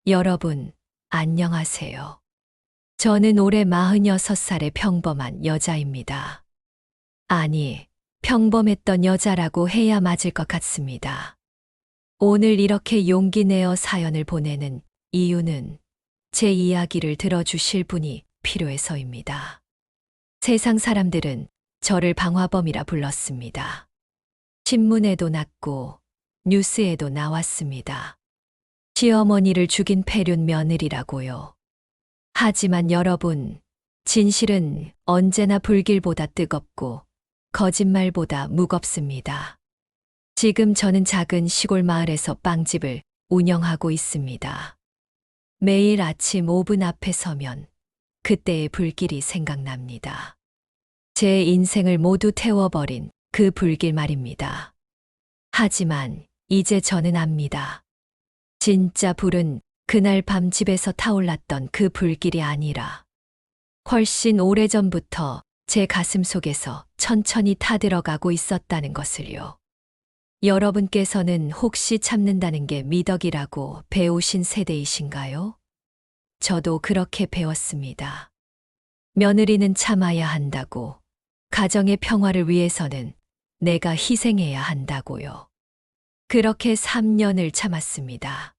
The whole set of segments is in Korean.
여러분, 안녕하세요. 저는 올해 46살의 평범한 여자입니다. 아니, 평범했던 여자라고 해야 맞을 것 같습니다. 오늘 이렇게 용기 내어 사연을 보내는 이유는 제 이야기를 들어주실 분이 필요해서입니다. 세상 사람들은 저를 방화범이라 불렀습니다. 신문에도 났고 뉴스에도 나왔습니다. 시어머니를 죽인 폐륜 며느리라고요. 하지만 여러분, 진실은 언제나 불길보다 뜨겁고 거짓말보다 무겁습니다. 지금 저는 작은 시골 마을에서 빵집을 운영하고 있습니다. 매일 아침 5분 앞에 서면 그때의 불길이 생각납니다. 제 인생을 모두 태워버린 그 불길 말입니다. 하지만 이제 저는 압니다. 진짜 불은 그날 밤 집에서 타올랐던 그 불길이 아니라 훨씬 오래전부터 제 가슴 속에서 천천히 타들어가고 있었다는 것을요. 여러분께서는 혹시 참는다는 게 미덕이라고 배우신 세대이신가요? 저도 그렇게 배웠습니다. 며느리는 참아야 한다고, 가정의 평화를 위해서는 내가 희생해야 한다고요. 그렇게 3년을 참았습니다.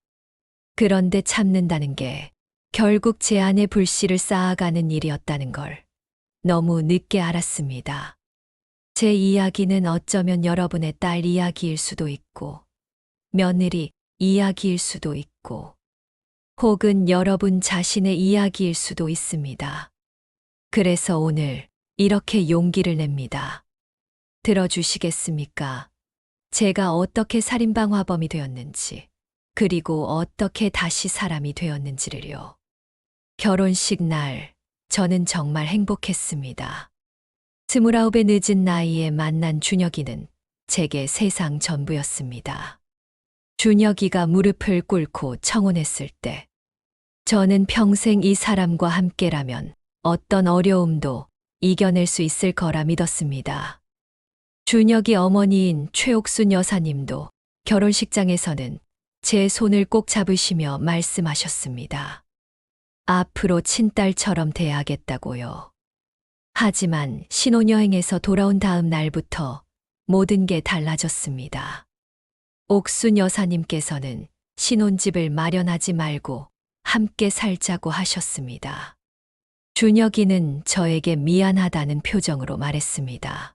그런데 참는다는 게 결국 제 안에 불씨를 쌓아가는 일이었다는 걸 너무 늦게 알았습니다. 제 이야기는 어쩌면 여러분의 딸 이야기일 수도 있고, 며느리 이야기일 수도 있고, 혹은 여러분 자신의 이야기일 수도 있습니다. 그래서 오늘 이렇게 용기를 냅니다. 들어주시겠습니까? 제가 어떻게 살인방화범이 되었는지, 그리고 어떻게 다시 사람이 되었는지를요. 결혼식 날, 저는 정말 행복했습니다. 29의 늦은 나이에 만난 준혁이는 제게 세상 전부였습니다. 준혁이가 무릎을 꿇고 청혼했을 때, 저는 평생 이 사람과 함께라면 어떤 어려움도 이겨낼 수 있을 거라 믿었습니다. 준혁이 어머니인 최옥순 여사님도 결혼식장에서는 제 손을 꼭 잡으시며 말씀하셨습니다. 앞으로 친딸처럼 대하겠다고요. 하지만 신혼여행에서 돌아온 다음 날부터 모든 게 달라졌습니다. 옥순 여사님께서는 신혼집을 마련하지 말고 함께 살자고 하셨습니다. 준혁이는 저에게 미안하다는 표정으로 말했습니다.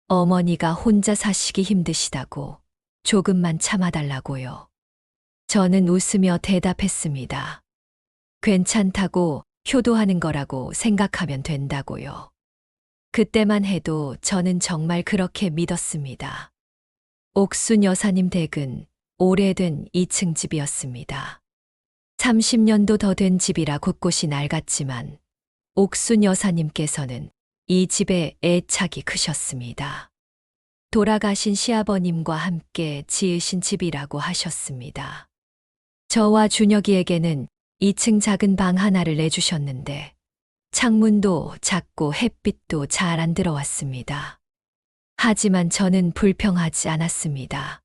어머니가 혼자 사시기 힘드시다고 조금만 참아달라고요. 저는 웃으며 대답했습니다. 괜찮다고 효도하는 거라고 생각하면 된다고요. 그때만 해도 저는 정말 그렇게 믿었습니다. 옥순 여사님 댁은 오래된 2층 집이었습니다. 30년도 더 된 집이라 곳곳이 낡았지만 옥순 여사님께서는 이 집에 애착이 크셨습니다. 돌아가신 시아버님과 함께 지으신 집이라고 하셨습니다. 저와 준혁이에게는 2층 작은 방 하나를 내주셨는데 창문도 작고 햇빛도 잘 안 들어왔습니다. 하지만 저는 불평하지 않았습니다.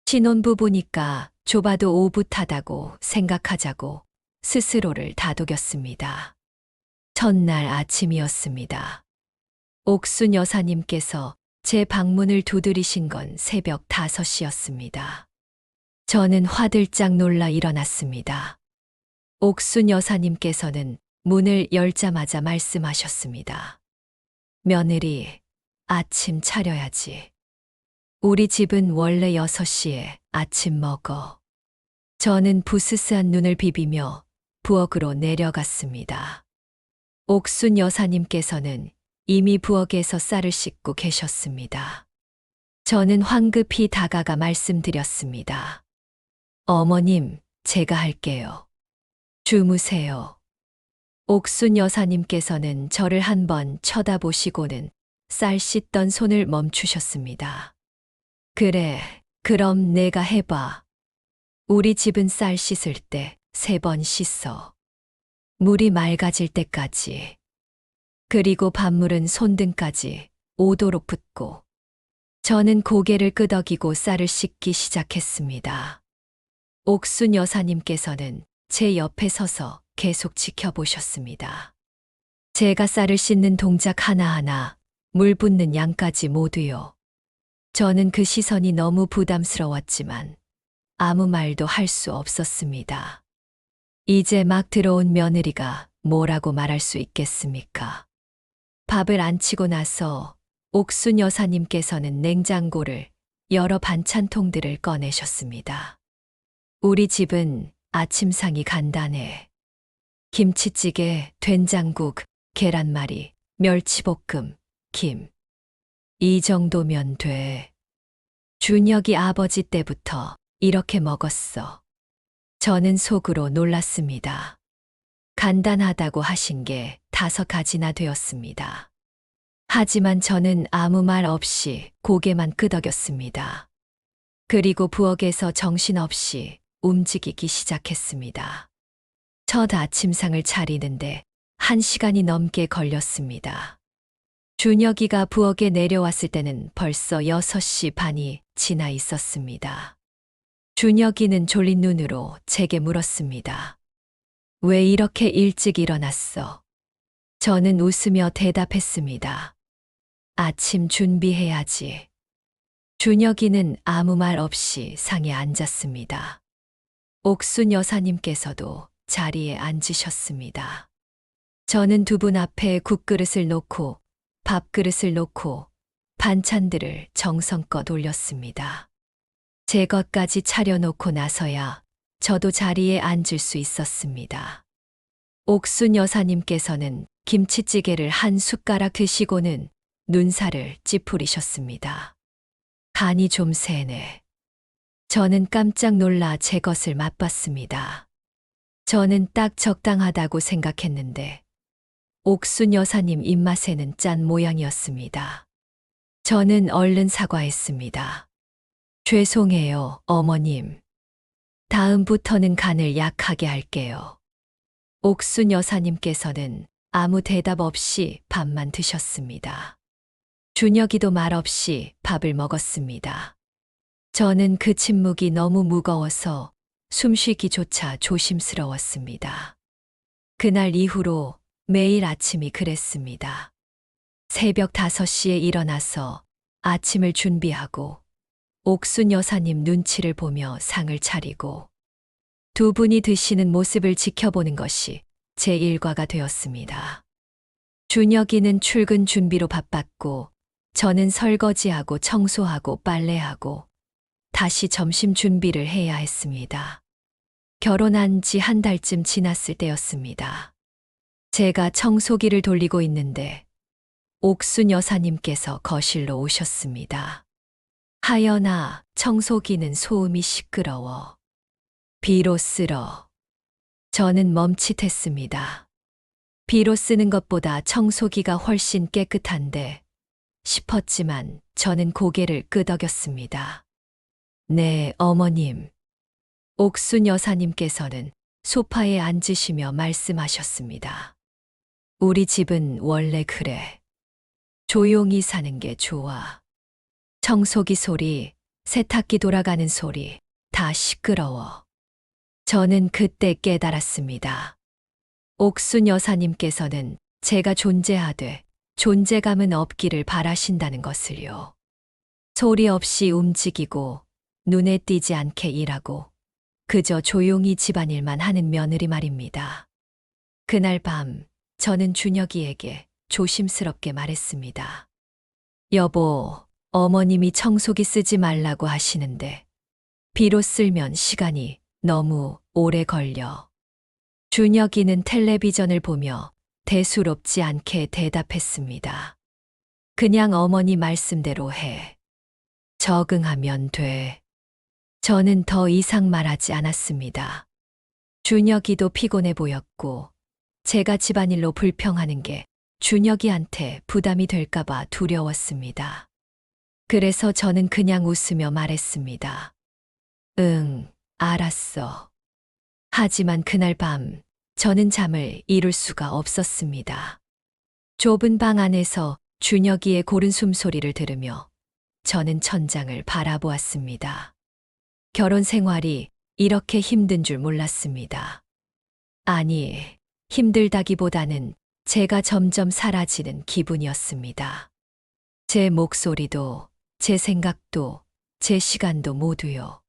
신혼부부니까 좁아도 오붓하다고 생각하자고 스스로를 다독였습니다. 첫날 아침이었습니다. 옥순 여사님께서 제 방문을 두드리신 건 새벽 5시였습니다. 저는 화들짝 놀라 일어났습니다. 옥순 여사님께서는 문을 열자마자 말씀하셨습니다. 며느리, 아침 차려야지. 우리 집은 원래 6시에 아침 먹어. 저는 부스스한 눈을 비비며 부엌으로 내려갔습니다. 옥순 여사님께서는 이미 부엌에서 쌀을 씻고 계셨습니다. 저는 황급히 다가가 말씀드렸습니다. 어머님, 제가 할게요. 주무세요. 옥순 여사님께서는 저를 한번 쳐다보시고는 쌀 씻던 손을 멈추셨습니다. 그래, 그럼 내가 해봐. 우리 집은 쌀 씻을 때 3번 씻어. 물이 맑아질 때까지. 그리고 밥물은 손등까지 오도록 붓고. 저는 고개를 끄덕이고 쌀을 씻기 시작했습니다. 옥순 여사님께서는 제 옆에 서서 계속 지켜보셨습니다. 제가 쌀을 씻는 동작 하나하나, 물 붓는 양까지 모두요. 저는 그 시선이 너무 부담스러웠지만 아무 말도 할 수 없었습니다. 이제 막 들어온 며느리가 뭐라고 말할 수 있겠습니까? 밥을 안 치고 나서 옥순 여사님께서는 냉장고를 여러 반찬통들을 꺼내셨습니다. 우리 집은 아침상이 간단해. 김치찌개, 된장국, 계란말이, 멸치볶음, 김. 이 정도면 돼. 준혁이 아버지 때부터 이렇게 먹었어. 저는 속으로 놀랐습니다. 간단하다고 하신 게 5가지나 되었습니다. 하지만 저는 아무 말 없이 고개만 끄덕였습니다. 그리고 부엌에서 정신없이 움직이기 시작했습니다. 첫 아침상을 차리는데 1시간이 넘게 걸렸습니다. 준혁이가 부엌에 내려왔을 때는 벌써 6시 반이 지나 있었습니다. 준혁이는 졸린 눈으로 제게 물었습니다. 왜 이렇게 일찍 일어났어? 저는 웃으며 대답했습니다. 아침 준비해야지. 준혁이는 아무 말 없이 상에 앉았습니다. 옥순 여사님께서도 자리에 앉으셨습니다. 저는 두 분 앞에 국그릇을 놓고 밥그릇을 놓고 반찬들을 정성껏 올렸습니다. 제 것까지 차려놓고 나서야 저도 자리에 앉을 수 있었습니다. 옥순 여사님께서는 김치찌개를 한 숟가락 드시고는 눈살을 찌푸리셨습니다. 간이 좀 세네. 저는 깜짝 놀라 제 것을 맛봤습니다. 저는 딱 적당하다고 생각했는데 옥순 여사님 입맛에는 짠 모양이었습니다. 저는 얼른 사과했습니다. 죄송해요, 어머님. 다음부터는 간을 약하게 할게요. 옥순 여사님께서는 아무 대답 없이 밥만 드셨습니다. 준혁이도 말 없이 밥을 먹었습니다. 저는 그 침묵이 너무 무거워서 숨쉬기조차 조심스러웠습니다. 그날 이후로 매일 아침이 그랬습니다. 새벽 5시에 일어나서 아침을 준비하고 옥순 여사님 눈치를 보며 상을 차리고 두 분이 드시는 모습을 지켜보는 것이 제 일과가 되었습니다. 준혁이는 출근 준비로 바빴고 저는 설거지하고 청소하고 빨래하고 다시 점심 준비를 해야 했습니다. 결혼한 지 1달쯤 지났을 때였습니다. 제가 청소기를 돌리고 있는데 옥순 여사님께서 거실로 오셨습니다. 하연아, 청소기는 소음이 시끄러워. 비로 쓸어. 저는 멈칫했습니다. 비로 쓰는 것보다 청소기가 훨씬 깨끗한데 싶었지만 저는 고개를 끄덕였습니다. 네, 어머님. 옥순 여사님께서는 소파에 앉으시며 말씀하셨습니다. 우리 집은 원래 그래. 조용히 사는 게 좋아. 청소기 소리, 세탁기 돌아가는 소리, 다 시끄러워. 저는 그때 깨달았습니다. 옥순 여사님께서는 제가 존재하되 존재감은 없기를 바라신다는 것을요. 소리 없이 움직이고 눈에 띄지 않게 일하고 그저 조용히 집안일만 하는 며느리 말입니다. 그날 밤 저는 준혁이에게 조심스럽게 말했습니다. 여보, 어머님이 청소기 쓰지 말라고 하시는데 비로 쓸면 시간이 너무 오래 걸려. 준혁이는 텔레비전을 보며 대수롭지 않게 대답했습니다. 그냥 어머니 말씀대로 해. 적응하면 돼. 저는 더 이상 말하지 않았습니다. 준혁이도 피곤해 보였고 제가 집안일로 불평하는 게 준혁이한테 부담이 될까봐 두려웠습니다. 그래서 저는 그냥 웃으며 말했습니다. 응, 알았어. 하지만 그날 밤 저는 잠을 이룰 수가 없었습니다. 좁은 방 안에서 준혁이의 고른 숨소리를 들으며 저는 천장을 바라보았습니다. 결혼 생활이 이렇게 힘든 줄 몰랐습니다. 아니, 힘들다기보다는 제가 점점 사라지는 기분이었습니다. 제 목소리도, 제 생각도, 제 시간도 모두요.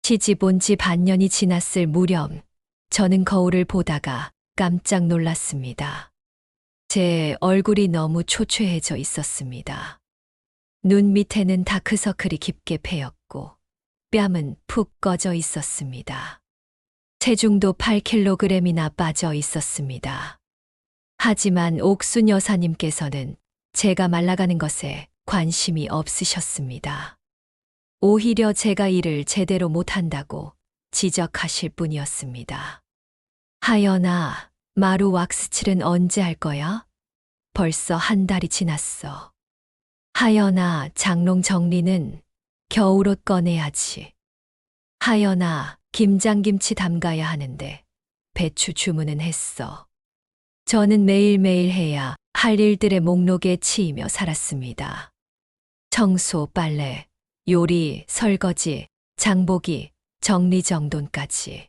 시집 온 지 반년이 지났을 무렵, 저는 거울을 보다가 깜짝 놀랐습니다. 제 얼굴이 너무 초췌해져 있었습니다. 눈 밑에는 다크서클이 깊게 패였고, 뺨은 푹 꺼져 있었습니다. 체중도 8kg이나 빠져 있었습니다. 하지만 옥순 여사님께서는 제가 말라가는 것에 관심이 없으셨습니다. 오히려 제가 일을 제대로 못한다고 지적하실 뿐이었습니다. 하연아, 마루 왁스칠은 언제 할 거야? 벌써 한 달이 지났어. 하연아, 장롱 정리는 겨울옷 꺼내야지. 하연아, 김장김치 담가야 하는데 배추 주문은 했어. 저는 매일매일 해야 할 일들의 목록에 치이며 살았습니다. 청소, 빨래, 요리, 설거지, 장보기, 정리정돈까지.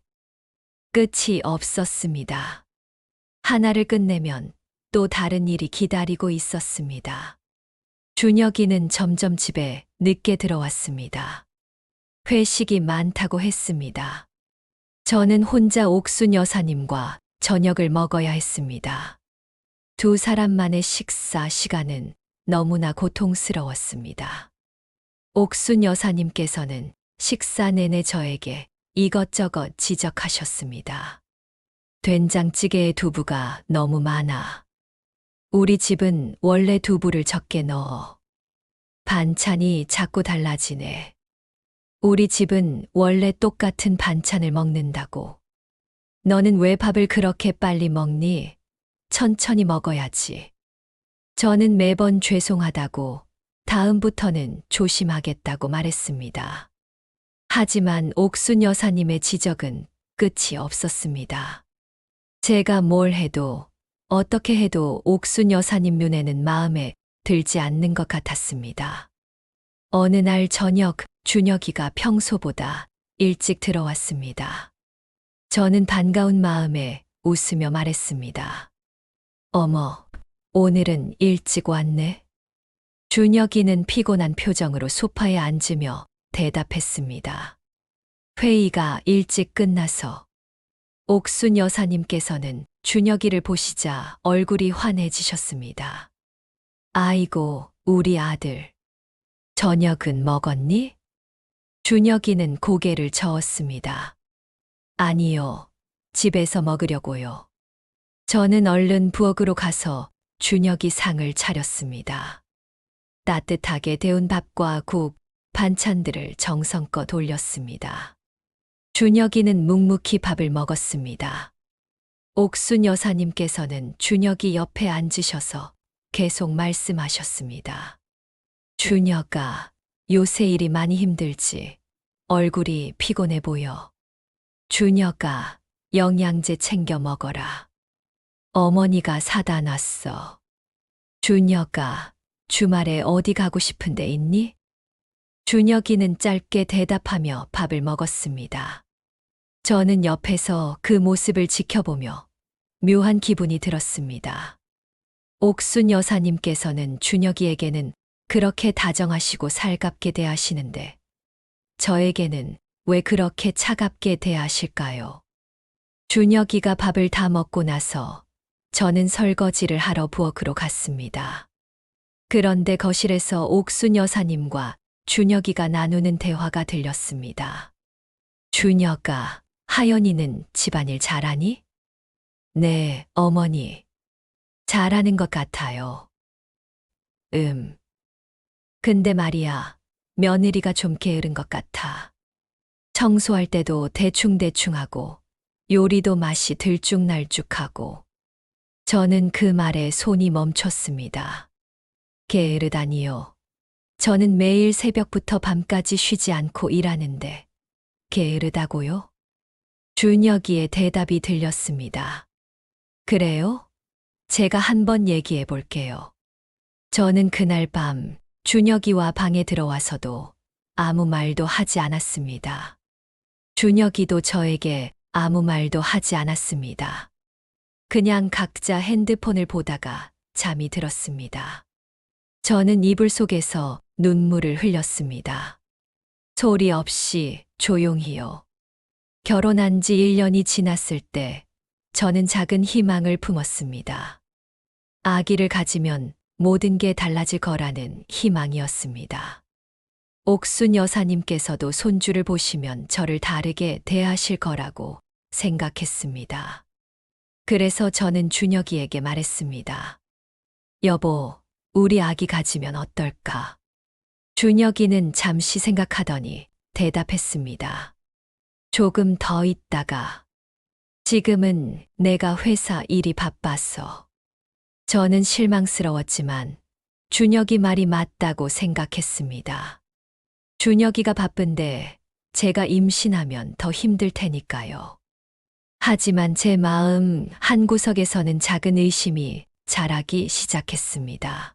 끝이 없었습니다. 하나를 끝내면 또 다른 일이 기다리고 있었습니다. 준혁이는 점점 집에 늦게 들어왔습니다. 회식이 많다고 했습니다. 저는 혼자 옥순 여사님과 저녁을 먹어야 했습니다. 두 사람만의 식사 시간은 너무나 고통스러웠습니다. 옥순 여사님께서는 식사 내내 저에게 이것저것 지적하셨습니다. 된장찌개에 두부가 너무 많아. 우리 집은 원래 두부를 적게 넣어. 반찬이 자꾸 달라지네. 우리 집은 원래 똑같은 반찬을 먹는다고. 너는 왜 밥을 그렇게 빨리 먹니? 천천히 먹어야지. 저는 매번 죄송하다고, 다음부터는 조심하겠다고 말했습니다. 하지만 옥순 여사님의 지적은 끝이 없었습니다. 제가 뭘 해도, 어떻게 해도 옥순 여사님 눈에는 마음에 들지 않는 것 같았습니다. 어느 날 저녁, 준혁이가 평소보다 일찍 들어왔습니다. 저는 반가운 마음에 웃으며 말했습니다. 어머, 오늘은 일찍 왔네. 준혁이는 피곤한 표정으로 소파에 앉으며 대답했습니다. 회의가 일찍 끝나서. 옥순 여사님께서는 준혁이를 보시자 얼굴이 환해지셨습니다. 아이고, 우리 아들. 저녁은 먹었니? 준혁이는 고개를 저었습니다. 아니요, 집에서 먹으려고요. 저는 얼른 부엌으로 가서 준혁이 상을 차렸습니다. 따뜻하게 데운 밥과 국, 반찬들을 정성껏 올렸습니다. 준혁이는 묵묵히 밥을 먹었습니다. 옥순 여사님께서는 준혁이 옆에 앉으셔서 계속 말씀하셨습니다. 준혁아, 요새 일이 많이 힘들지. 얼굴이 피곤해 보여. 준혁아, 영양제 챙겨 먹어라. 어머니가 사다 놨어. 준혁아, 주말에 어디 가고 싶은 데 있니? 준혁이는 짧게 대답하며 밥을 먹었습니다. 저는 옆에서 그 모습을 지켜보며 묘한 기분이 들었습니다. 옥순 여사님께서는 준혁이에게는 그렇게 다정하시고 살갑게 대하시는데 저에게는 왜 그렇게 차갑게 대하실까요? 준혁이가 밥을 다 먹고 나서 저는 설거지를 하러 부엌으로 갔습니다. 그런데 거실에서 옥순 여사님과 준혁이가 나누는 대화가 들렸습니다. 준혁아, 하연이는 집안일 잘하니? 네, 어머니. 잘하는 것 같아요. 근데 말이야, 며느리가 좀 게으른 것 같아. 청소할 때도 대충대충 하고, 요리도 맛이 들쭉날쭉하고. 저는 그 말에 손이 멈췄습니다. 게으르다니요. 저는 매일 새벽부터 밤까지 쉬지 않고 일하는데, 게으르다고요? 준혁이의 대답이 들렸습니다. 그래요? 제가 한번 얘기해 볼게요. 저는 그날 밤 준혁이와 방에 들어와서도 아무 말도 하지 않았습니다. 준혁이도 저에게 아무 말도 하지 않았습니다. 그냥 각자 핸드폰을 보다가 잠이 들었습니다. 저는 이불 속에서 눈물을 흘렸습니다. 소리 없이 조용히요. 결혼한 지 1년이 지났을 때 저는 작은 희망을 품었습니다. 아기를 가지면 모든 게 달라질 거라는 희망이었습니다. 옥순 여사님께서도 손주를 보시면 저를 다르게 대하실 거라고 생각했습니다. 그래서 저는 준혁이에게 말했습니다. 여보, 우리 아기 가지면 어떨까? 준혁이는 잠시 생각하더니 대답했습니다. 조금 더 있다가. 지금은 내가 회사 일이 바빠서. 저는 실망스러웠지만 준혁이 말이 맞다고 생각했습니다. 준혁이가 바쁜데 제가 임신하면 더 힘들 테니까요. 하지만 제 마음 한구석에서는 작은 의심이 자라기 시작했습니다.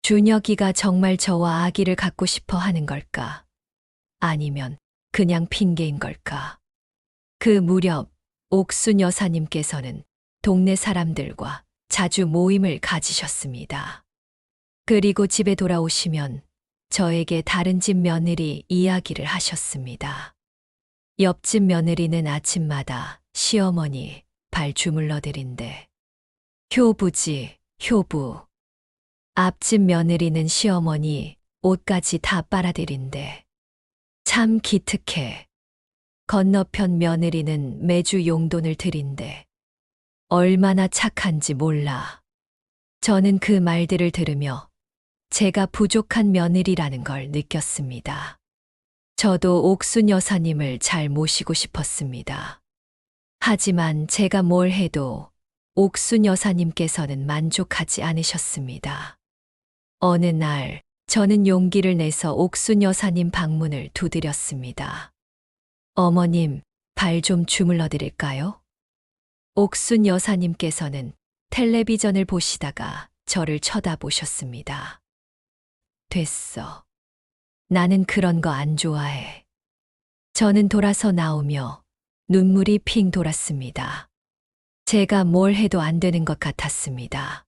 준혁이가 정말 저와 아기를 갖고 싶어 하는 걸까? 아니면 그냥 핑계인 걸까? 그 무렵 옥순 여사님께서는 동네 사람들과 자주 모임을 가지셨습니다. 그리고 집에 돌아오시면 저에게 다른 집 며느리 이야기를 하셨습니다. 옆집 며느리는 아침마다 시어머니 발 주물러 드린대. 효부지, 효부. 앞집 며느리는 시어머니 옷까지 다 빨아들인대. 참 기특해. 건너편 며느리는 매주 용돈을 드린대. 얼마나 착한지 몰라. 저는 그 말들을 들으며 제가 부족한 며느리라는 걸 느꼈습니다. 저도 옥순 여사님을 잘 모시고 싶었습니다. 하지만 제가 뭘 해도 옥순 여사님께서는 만족하지 않으셨습니다. 어느 날 저는 용기를 내서 옥순 여사님 방문을 두드렸습니다. 어머님, 발 좀 주물러 드릴까요? 옥순 여사님께서는 텔레비전을 보시다가 저를 쳐다보셨습니다. 됐어. 나는 그런 거 안 좋아해. 저는 돌아서 나오며 눈물이 핑 돌았습니다. 제가 뭘 해도 안 되는 것 같았습니다.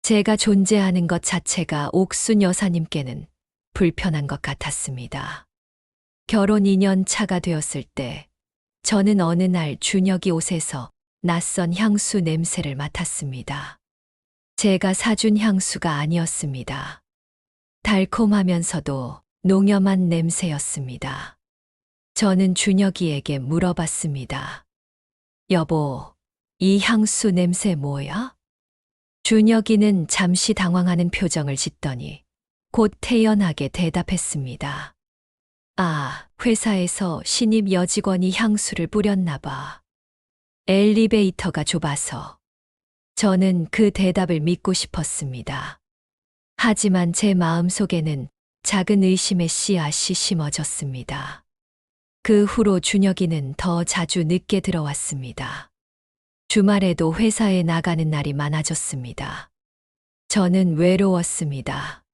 제가 존재하는 것 자체가 옥순 여사님께는 불편한 것 같았습니다. 결혼 2년 차가 되었을 때 저는 어느 날 준혁이 옷에서 낯선 향수 냄새를 맡았습니다. 제가 사준 향수가 아니었습니다. 달콤하면서도 농염한 냄새였습니다. 저는 준혁이에게 물어봤습니다. 여보, 이 향수 냄새 뭐야? 준혁이는 잠시 당황하는 표정을 짓더니 곧 태연하게 대답했습니다. 아, 회사에서 신입 여직원이 향수를 뿌렸나 봐. 엘리베이터가 좁아서. 저는 그 대답을 믿고 싶었습니다. 하지만 제 마음속에는 작은 의심의 씨앗이 심어졌습니다. 그 후로 준혁이는 더 자주 늦게 들어왔습니다. 주말에도 회사에 나가는 날이 많아졌습니다. 저는 외로웠습니다.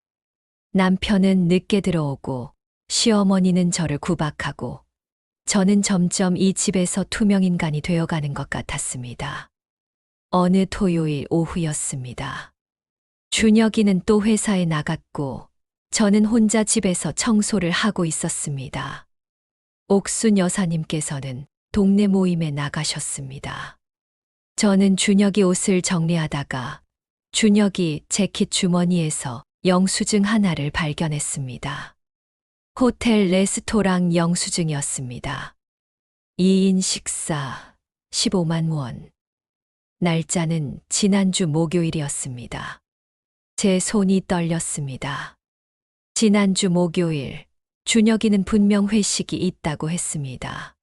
남편은 늦게 들어오고 시어머니는 저를 구박하고 저는 점점 이 집에서 투명인간이 되어가는 것 같았습니다. 어느 토요일 오후였습니다. 준혁이는 또 회사에 나갔고 저는 혼자 집에서 청소를 하고 있었습니다. 옥순 여사님께서는 동네 모임에 나가셨습니다. 저는 준혁이 옷을 정리하다가 준혁이 재킷 주머니에서 영수증 하나를 발견했습니다. 호텔 레스토랑 영수증이었습니다. 2인 식사 15만 원. 날짜는 지난주 목요일이었습니다. 제 손이 떨렸습니다. 지난주 목요일, 준혁이는 분명 회식이 있다고 했습니다.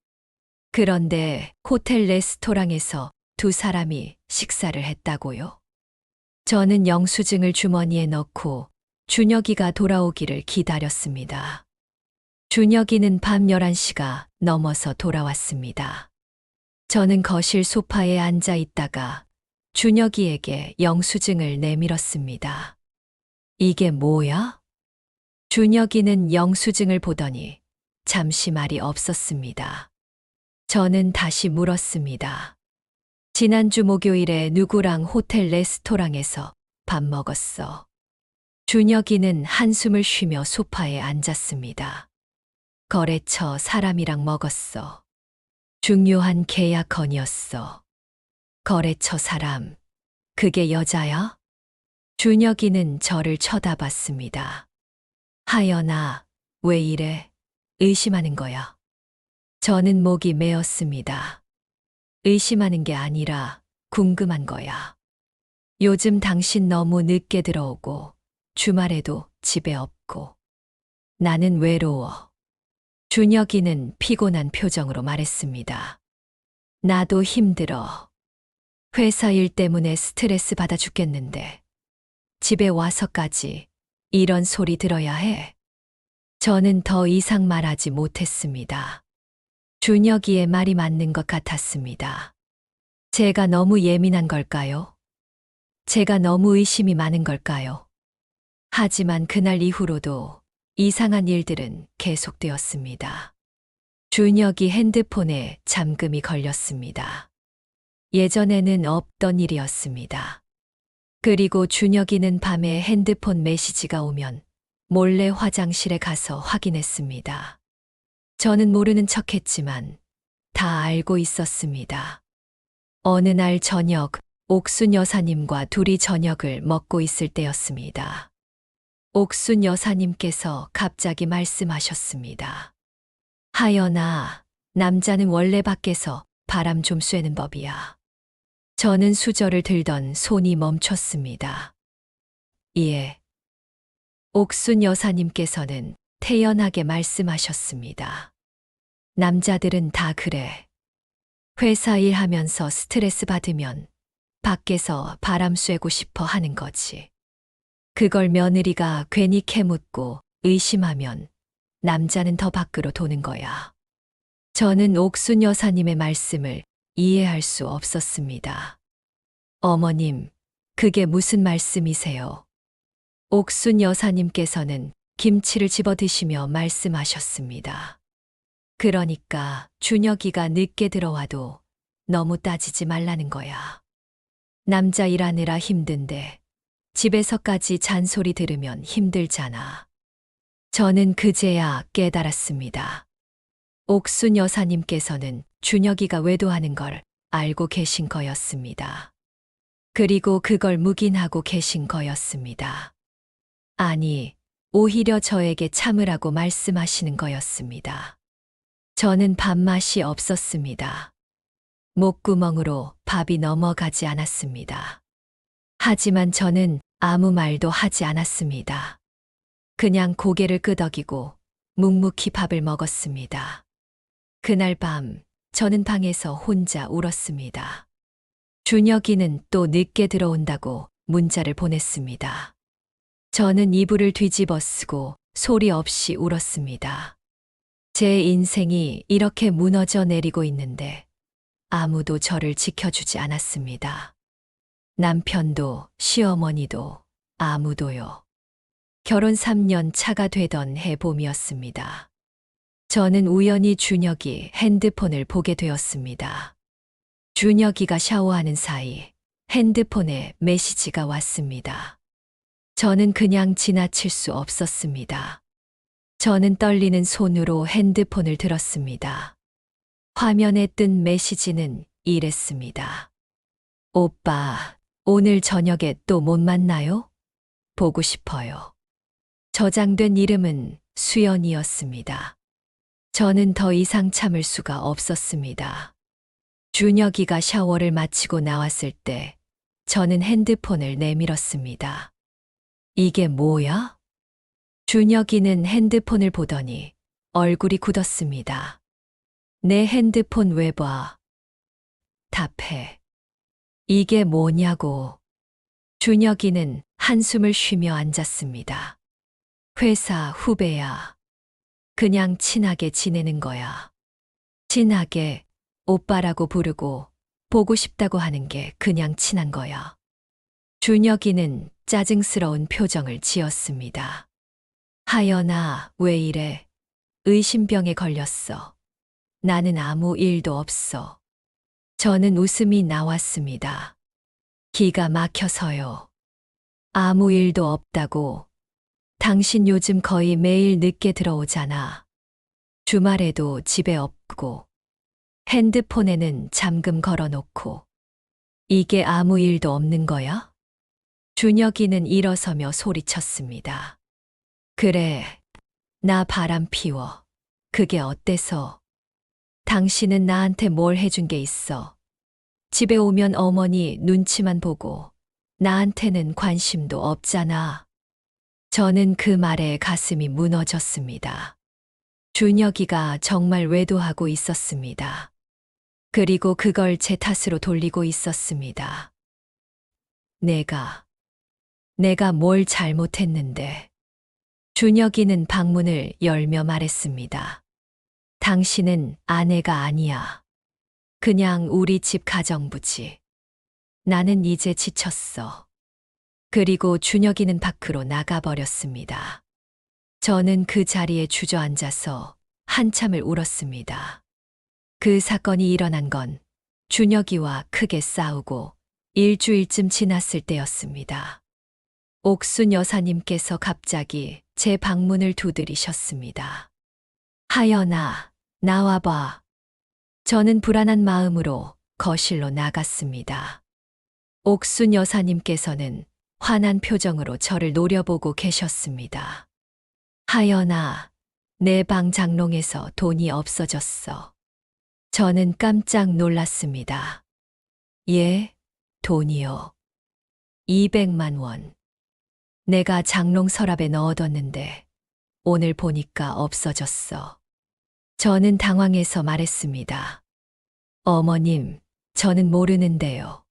그런데 호텔 레스토랑에서 두 사람이 식사를 했다고요? 저는 영수증을 주머니에 넣고 준혁이가 돌아오기를 기다렸습니다. 준혁이는 밤 11시가 넘어서 돌아왔습니다. 저는 거실 소파에 앉아 있다가 준혁이에게 영수증을 내밀었습니다. 이게 뭐야? 준혁이는 영수증을 보더니 잠시 말이 없었습니다. 저는 다시 물었습니다. 지난주 목요일에 누구랑 호텔 레스토랑에서 밥 먹었어. 준혁이는 한숨을 쉬며 소파에 앉았습니다. 거래처 사람이랑 먹었어. 중요한 계약 건이었어. 거래처 사람, 그게 여자야? 준혁이는 저를 쳐다봤습니다. 하연아, 왜 이래? 의심하는 거야. 저는 목이 메었습니다. 의심하는 게 아니라 궁금한 거야. 요즘 당신 너무 늦게 들어오고 주말에도 집에 없고 나는 외로워. 준혁이는 피곤한 표정으로 말했습니다. 나도 힘들어. 회사 일 때문에 스트레스 받아 죽겠는데 집에 와서까지 이런 소리 들어야 해. 저는 더 이상 말하지 못했습니다. 준혁이의 말이 맞는 것 같았습니다. 제가 너무 예민한 걸까요? 제가 너무 의심이 많은 걸까요? 하지만 그날 이후로도 이상한 일들은 계속되었습니다. 준혁이 핸드폰에 잠금이 걸렸습니다. 예전에는 없던 일이었습니다. 그리고 준혁이는 밤에 핸드폰 메시지가 오면 몰래 화장실에 가서 확인했습니다. 저는 모르는 척했지만 다 알고 있었습니다. 어느 날 저녁, 옥순 여사님과 둘이 저녁을 먹고 있을 때였습니다. 옥순 여사님께서 갑자기 말씀하셨습니다. 하연아, 남자는 원래 밖에서 바람 좀 쐬는 법이야. 저는 수저를 들던 손이 멈췄습니다. 예. 옥순 여사님께서는 태연하게 말씀하셨습니다. 남자들은 다 그래. 회사 일하면서 스트레스 받으면 밖에서 바람 쐬고 싶어 하는 거지. 그걸 며느리가 괜히 캐묻고 의심하면 남자는 더 밖으로 도는 거야. 저는 옥순 여사님의 말씀을 이해할 수 없었습니다. 어머님, 그게 무슨 말씀이세요? 옥순 여사님께서는 김치를 집어 드시며 말씀하셨습니다. 그러니까 준혁이가 늦게 들어와도 너무 따지지 말라는 거야. 남자 일하느라 힘든데 집에서까지 잔소리 들으면 힘들잖아. 저는 그제야 깨달았습니다. 옥순 여사님께서는 준혁이가 외도하는 걸 알고 계신 거였습니다. 그리고 그걸 묵인하고 계신 거였습니다. 아니, 오히려 저에게 참으라고 말씀하시는 거였습니다. 저는 밥맛이 없었습니다. 목구멍으로 밥이 넘어가지 않았습니다. 하지만 저는 아무 말도 하지 않았습니다. 그냥 고개를 끄덕이고 묵묵히 밥을 먹었습니다. 그날 밤 저는 방에서 혼자 울었습니다. 준혁이는 또 늦게 들어온다고 문자를 보냈습니다. 저는 이불을 뒤집어 쓰고 소리 없이 울었습니다. 제 인생이 이렇게 무너져 내리고 있는데 아무도 저를 지켜주지 않았습니다. 남편도 시어머니도 아무도요. 결혼 3년 차가 되던 해 봄이었습니다. 저는 우연히 준혁이 핸드폰을 보게 되었습니다. 준혁이가 샤워하는 사이 핸드폰에 메시지가 왔습니다. 저는 그냥 지나칠 수 없었습니다. 저는 떨리는 손으로 핸드폰을 들었습니다. 화면에 뜬 메시지는 이랬습니다. 오빠, 오늘 저녁에 또 못 만나요? 보고 싶어요. 저장된 이름은 수연이었습니다. 저는 더 이상 참을 수가 없었습니다. 준혁이가 샤워를 마치고 나왔을 때 저는 핸드폰을 내밀었습니다. 이게 뭐야? 준혁이는 핸드폰을 보더니 얼굴이 굳었습니다. 내 핸드폰 왜 봐? 답해. 이게 뭐냐고. 준혁이는 한숨을 쉬며 앉았습니다. 회사 후배야. 그냥 친하게 지내는 거야. 친하게 오빠라고 부르고 보고 싶다고 하는 게 그냥 친한 거야. 준혁이는 짜증스러운 표정을 지었습니다. 하연아, 왜 이래? 의심병에 걸렸어. 나는 아무 일도 없어. 저는 웃음이 나왔습니다. 기가 막혀서요. 아무 일도 없다고. 당신 요즘 거의 매일 늦게 들어오잖아. 주말에도 집에 없고, 핸드폰에는 잠금 걸어놓고. 이게 아무 일도 없는 거야? 준혁이는 일어서며 소리쳤습니다. 그래, 나 바람 피워. 그게 어때서? 당신은 나한테 뭘 해준 게 있어? 집에 오면 어머니 눈치만 보고 나한테는 관심도 없잖아. 저는 그 말에 가슴이 무너졌습니다. 준혁이가 정말 외도하고 있었습니다. 그리고 그걸 제 탓으로 돌리고 있었습니다. 내가 뭘 잘못했는데. 준혁이는 방문을 열며 말했습니다. 당신은 아내가 아니야. 그냥 우리 집 가정부지. 나는 이제 지쳤어. 그리고 준혁이는 밖으로 나가버렸습니다. 저는 그 자리에 주저앉아서 한참을 울었습니다. 그 사건이 일어난 건 준혁이와 크게 싸우고 일주일쯤 지났을 때였습니다. 옥순 여사님께서 갑자기 제 방문을 두드리셨습니다. 하연아, 나와봐. 저는 불안한 마음으로 거실로 나갔습니다. 옥순 여사님께서는 화난 표정으로 저를 노려보고 계셨습니다. 하연아, 내 방 장롱에서 돈이 없어졌어. 저는 깜짝 놀랐습니다. 예, 돈이요. 200만 원. 내가 장롱 서랍에 넣어뒀는데 오늘 보니까 없어졌어. 저는 당황해서 말했습니다. 어머님, 저는 모르는데요.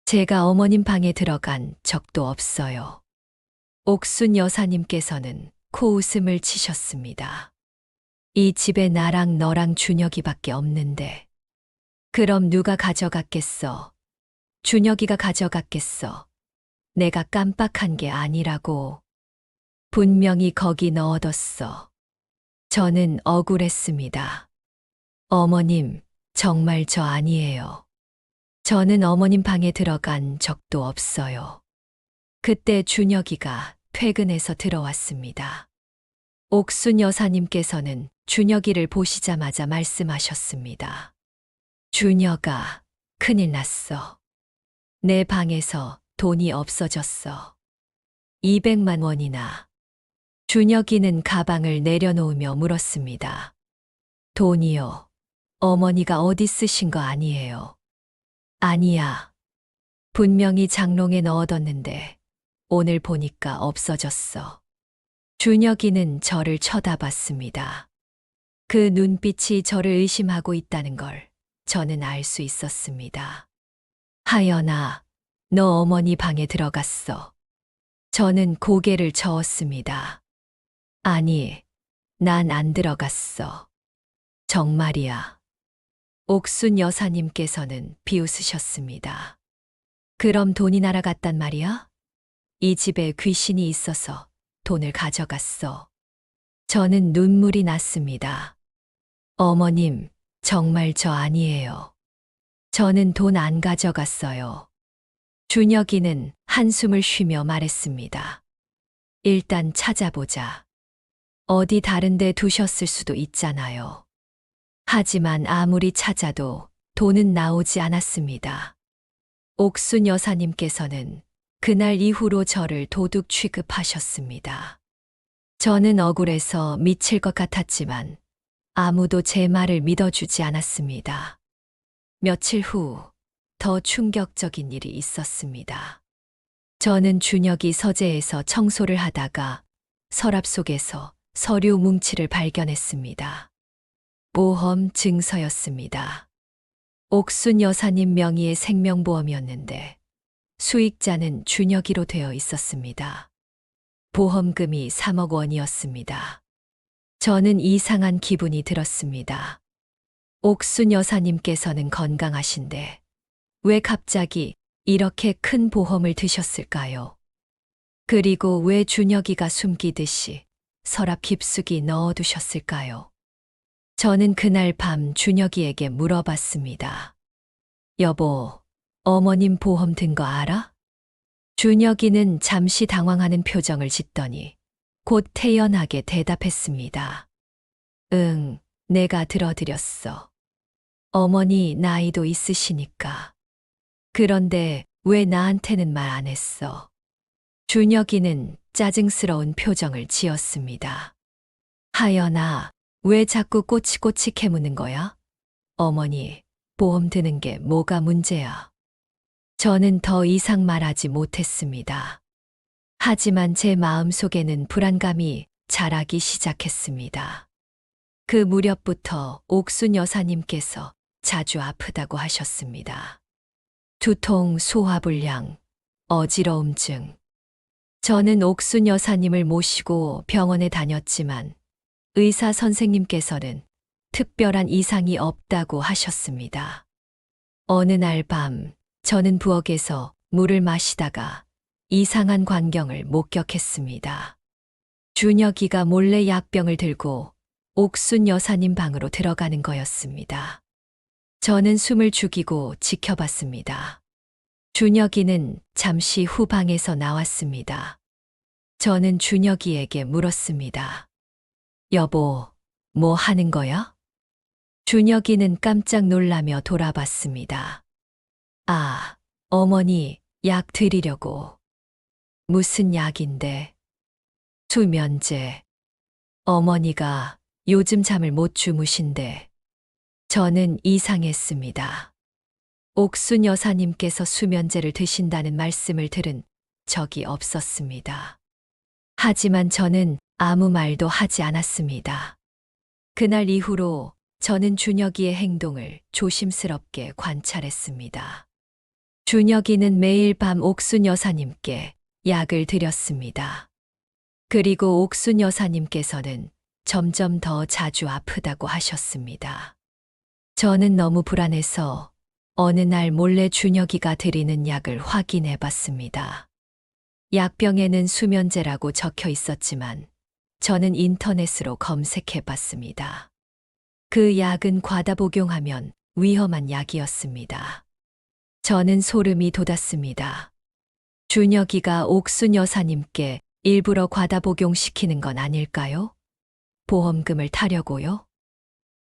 제가 어머님 방에 들어간 적도 없어요. 옥순 여사님께서는 코웃음을 치셨습니다. 이 집에 나랑 너랑 준혁이밖에 없는데. 그럼 누가 가져갔겠어? 준혁이가 가져갔겠어. 내가 깜빡한 게 아니라고. 분명히 거기 넣어뒀어. 저는 억울했습니다. 어머님, 정말 저 아니에요. 저는 어머님 방에 들어간 적도 없어요. 그때 준혁이가 퇴근해서 들어왔습니다. 옥순 여사님께서는 준혁이를 보시자마자 말씀하셨습니다. 준혁아, 큰일 났어. 내 방에서 돈이 없어졌어. 200만 원이나. 준혁이는 가방을 내려놓으며 물었습니다. 돈이요. 어머니가 어디 쓰신 거 아니에요. 아니야. 분명히 장롱에 넣어뒀는데 오늘 보니까 없어졌어. 준혁이는 저를 쳐다봤습니다. 그 눈빛이 저를 의심하고 있다는 걸 저는 알 수 있었습니다. 하연아, 너 어머니 방에 들어갔어. 저는 고개를 저었습니다. 아니, 난 안 들어갔어. 정말이야. 옥순 여사님께서는 비웃으셨습니다. 그럼 돈이 날아갔단 말이야? 이 집에 귀신이 있어서 돈을 가져갔어. 저는 눈물이 났습니다. 어머님, 정말 저 아니에요. 저는 돈 안 가져갔어요. 준혁이는 한숨을 쉬며 말했습니다. 일단 찾아보자. 어디 다른 데 두셨을 수도 있잖아요. 하지만 아무리 찾아도 돈은 나오지 않았습니다. 옥순 여사님께서는 그날 이후로 저를 도둑 취급하셨습니다. 저는 억울해서 미칠 것 같았지만 아무도 제 말을 믿어주지 않았습니다. 며칠 후 더 충격적인 일이 있었습니다. 저는 준혁이 서재에서 청소를 하다가 서랍 속에서 서류 뭉치를 발견했습니다. 보험 증서였습니다. 옥순 여사님 명의의 생명보험이었는데 수익자는 준혁이로 되어 있었습니다. 보험금이 3억 원이었습니다. 저는 이상한 기분이 들었습니다. 옥순 여사님께서는 건강하신데 왜 갑자기 이렇게 큰 보험을 드셨을까요? 그리고 왜 준혁이가 숨기듯이 서랍 깊숙이 넣어두셨을까요? 저는 그날 밤 준혁이에게 물어봤습니다. 여보, 어머님 보험 든 거 알아? 준혁이는 잠시 당황하는 표정을 짓더니 곧 태연하게 대답했습니다. 응, 내가 들어드렸어. 어머니 나이도 있으시니까. 그런데 왜 나한테는 말 안 했어? 준혁이는 짜증스러운 표정을 지었습니다. 하연아, 왜 자꾸 꼬치꼬치 캐무는 거야? 어머니, 보험 드는 게 뭐가 문제야? 저는 더 이상 말하지 못했습니다. 하지만 제 마음속에는 불안감이 자라기 시작했습니다. 그 무렵부터 옥순 여사님께서 자주 아프다고 하셨습니다. 두통, 소화불량, 어지러움증. 저는 옥순 여사님을 모시고 병원에 다녔지만 의사 선생님께서는 특별한 이상이 없다고 하셨습니다. 어느 날 밤, 저는 부엌에서 물을 마시다가 이상한 광경을 목격했습니다. 준혁이가 몰래 약병을 들고 옥순 여사님 방으로 들어가는 거였습니다. 저는 숨을 죽이고 지켜봤습니다. 준혁이는 잠시 후 방에서 나왔습니다. 저는 준혁이에게 물었습니다. 여보, 뭐 하는 거야? 준혁이는 깜짝 놀라며 돌아봤습니다. 아, 어머니, 약 드리려고. 무슨 약인데? 수면제. 어머니가 요즘 잠을 못 주무신대. 저는 이상했습니다. 옥순 여사님께서 수면제를 드신다는 말씀을 들은 적이 없었습니다. 하지만 저는 아무 말도 하지 않았습니다. 그날 이후로 저는 준혁이의 행동을 조심스럽게 관찰했습니다. 준혁이는 매일 밤 옥순 여사님께 약을 드렸습니다. 그리고 옥순 여사님께서는 점점 더 자주 아프다고 하셨습니다. 저는 너무 불안해서 어느 날 몰래 준혁이가 드리는 약을 확인해 봤습니다. 약병에는 수면제라고 적혀 있었지만 저는 인터넷으로 검색해 봤습니다. 그 약은 과다 복용하면 위험한 약이었습니다. 저는 소름이 돋았습니다. 준혁이가 옥순 여사님께 일부러 과다 복용시키는 건 아닐까요? 보험금을 타려고요?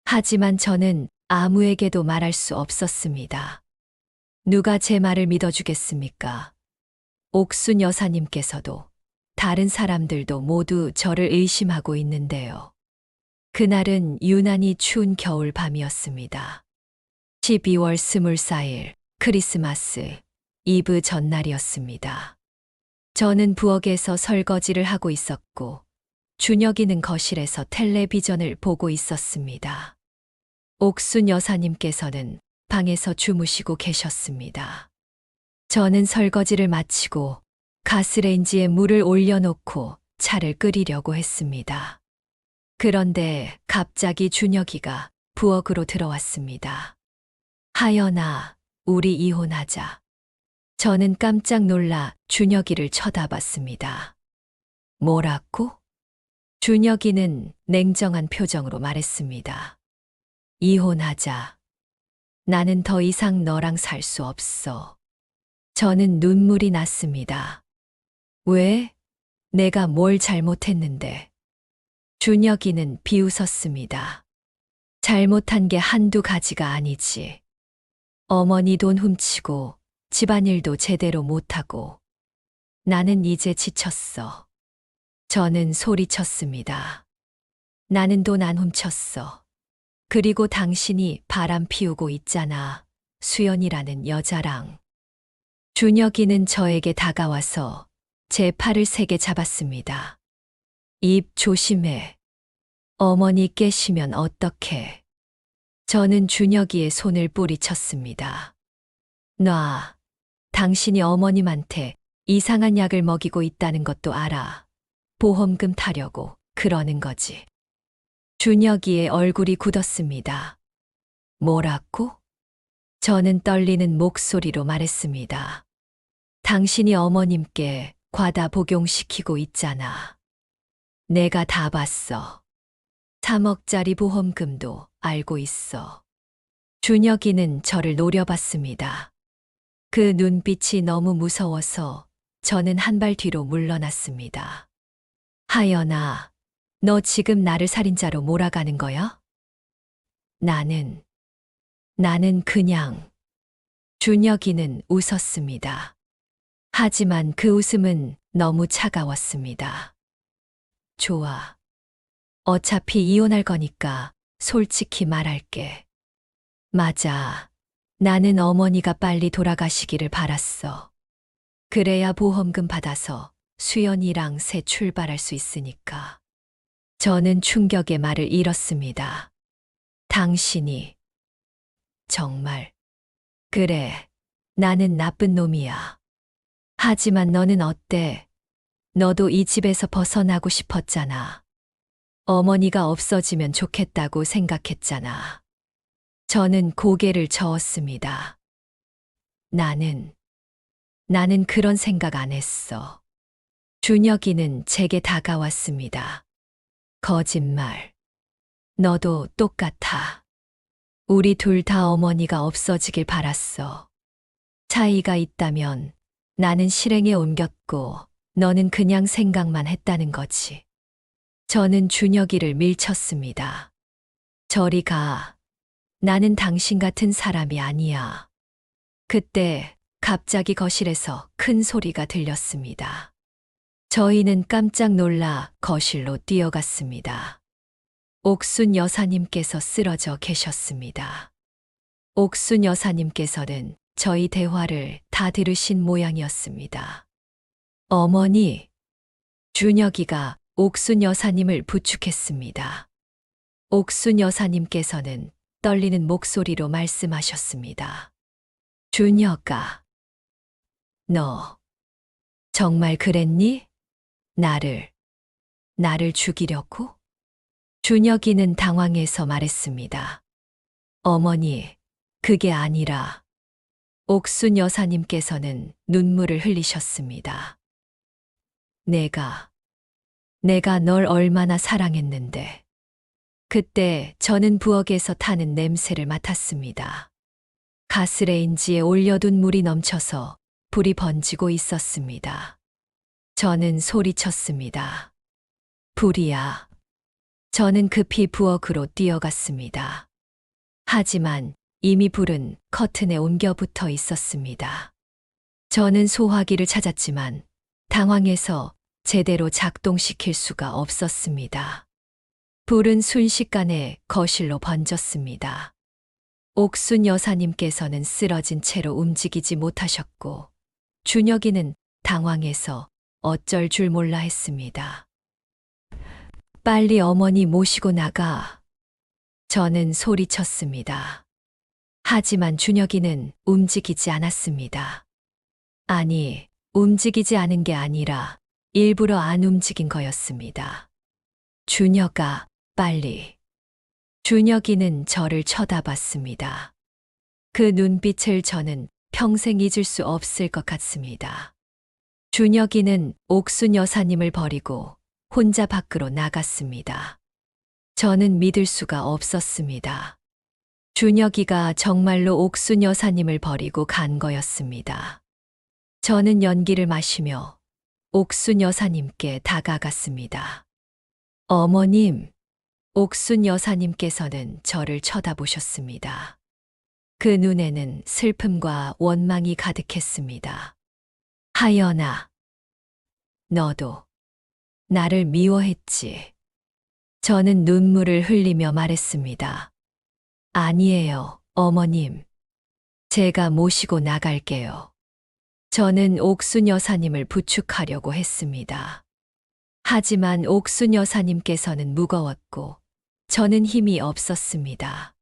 하지만 저는 아무에게도 말할 수 없었습니다. 누가 제 말을 믿어주겠습니까? 옥순 여사님께서도 다른 사람들도 모두 저를 의심하고 있는데요. 그날은 유난히 추운 겨울 밤이었습니다. 12월 24일 크리스마스 이브 전날이었습니다. 저는 부엌에서 설거지를 하고 있었고 준혁이는 거실에서 텔레비전을 보고 있었습니다. 옥순 여사님께서는 방에서 주무시고 계셨습니다. 저는 설거지를 마치고 가스레인지에 물을 올려놓고 차를 끓이려고 했습니다. 그런데 갑자기 준혁이가 부엌으로 들어왔습니다. 하연아, 우리 이혼하자. 저는 깜짝 놀라 준혁이를 쳐다봤습니다. 뭐라고? 준혁이는 냉정한 표정으로 말했습니다. 이혼하자. 나는 더 이상 너랑 살 수 없어. 저는 눈물이 났습니다. 왜? 내가 뭘 잘못했는데. 준혁이는 비웃었습니다. 잘못한 게 한두 가지가 아니지. 어머니 돈 훔치고 집안일도 제대로 못하고. 나는 이제 지쳤어. 저는 소리쳤습니다. 나는 돈 안 훔쳤어. 그리고 당신이 바람 피우고 있잖아. 수연이라는 여자랑. 준혁이는 저에게 다가와서 제 팔을 세게 잡았습니다. 입 조심해. 어머니 깨시면 어떡해. 저는 준혁이의 손을 뿌리쳤습니다. 놔. 당신이 어머님한테 이상한 약을 먹이고 있다는 것도 알아. 보험금 타려고 그러는 거지. 준혁이의 얼굴이 굳었습니다. 뭐라고? 저는 떨리는 목소리로 말했습니다. 당신이 어머님께 과다 복용시키고 있잖아. 내가 다 봤어. 3억짜리 보험금도 알고 있어. 준혁이는 저를 노려봤습니다. 그 눈빛이 너무 무서워서 저는 한 발 뒤로 물러났습니다. 하연아, 너 지금 나를 살인자로 몰아가는 거야? 나는 그냥. 준혁이는 웃었습니다. 하지만 그 웃음은 너무 차가웠습니다. 좋아. 어차피 이혼할 거니까 솔직히 말할게. 맞아. 나는 어머니가 빨리 돌아가시기를 바랐어. 그래야 보험금 받아서 수연이랑 새 출발할 수 있으니까. 저는 충격의 말을 잃었습니다. 당신이 정말 그래. 나는 나쁜 놈이야. 하지만 너는 어때? 너도 이 집에서 벗어나고 싶었잖아. 어머니가 없어지면 좋겠다고 생각했잖아. 저는 고개를 저었습니다. 나는 그런 생각 안 했어. 준혁이는 제게 다가왔습니다. 거짓말. 너도 똑같아. 우리 둘 다 어머니가 없어지길 바랐어. 차이가 있다면 나는 실행에 옮겼고 너는 그냥 생각만 했다는 거지. 저는 준혁이를 밀쳤습니다. 저리 가. 나는 당신 같은 사람이 아니야. 그때 갑자기 거실에서 큰 소리가 들렸습니다. 저희는 깜짝 놀라 거실로 뛰어갔습니다. 옥순 여사님께서 쓰러져 계셨습니다. 옥순 여사님께서는 저희 대화를 다 들으신 모양이었습니다. 어머니, 준혁이가 옥순 여사님을 부축했습니다. 옥순 여사님께서는 떨리는 목소리로 말씀하셨습니다. 준혁아, 너 정말 그랬니? 나를 죽이려고? 준혁이는 당황해서 말했습니다. 어머니, 그게 아니라. 옥순 여사님께서는 눈물을 흘리셨습니다. 내가 널 얼마나 사랑했는데. 그때 저는 부엌에서 타는 냄새를 맡았습니다. 가스레인지에 올려둔 물이 넘쳐서 불이 번지고 있었습니다. 저는 소리쳤습니다. 불이야. 저는 급히 부엌으로 뛰어갔습니다. 하지만 이미 불은 커튼에 옮겨 붙어 있었습니다. 저는 소화기를 찾았지만 당황해서 제대로 작동시킬 수가 없었습니다. 불은 순식간에 거실로 번졌습니다. 옥순 여사님께서는 쓰러진 채로 움직이지 못하셨고, 준혁이는 당황해서 어쩔 줄 몰라 했습니다. 빨리 어머니 모시고 나가. 저는 소리쳤습니다. 하지만 준혁이는 움직이지 않았습니다. 아니, 움직이지 않은 게 아니라 일부러 안 움직인 거였습니다. 준혁아, 빨리. 준혁이는 저를 쳐다봤습니다. 그 눈빛을 저는 평생 잊을 수 없을 것 같습니다. 준혁이는 옥순 여사님을 버리고 혼자 밖으로 나갔습니다. 저는 믿을 수가 없었습니다. 준혁이가 정말로 옥순 여사님을 버리고 간 거였습니다. 저는 연기를 마시며 옥순 여사님께 다가갔습니다. 어머님, 옥순 여사님께서는 저를 쳐다보셨습니다. 그 눈에는 슬픔과 원망이 가득했습니다. 하연아, 너도 나를 미워했지. 저는 눈물을 흘리며 말했습니다. 아니에요, 어머님. 제가 모시고 나갈게요. 저는 옥순 여사님을 부축하려고 했습니다. 하지만 옥순 여사님께서는 무거웠고 저는 힘이 없었습니다.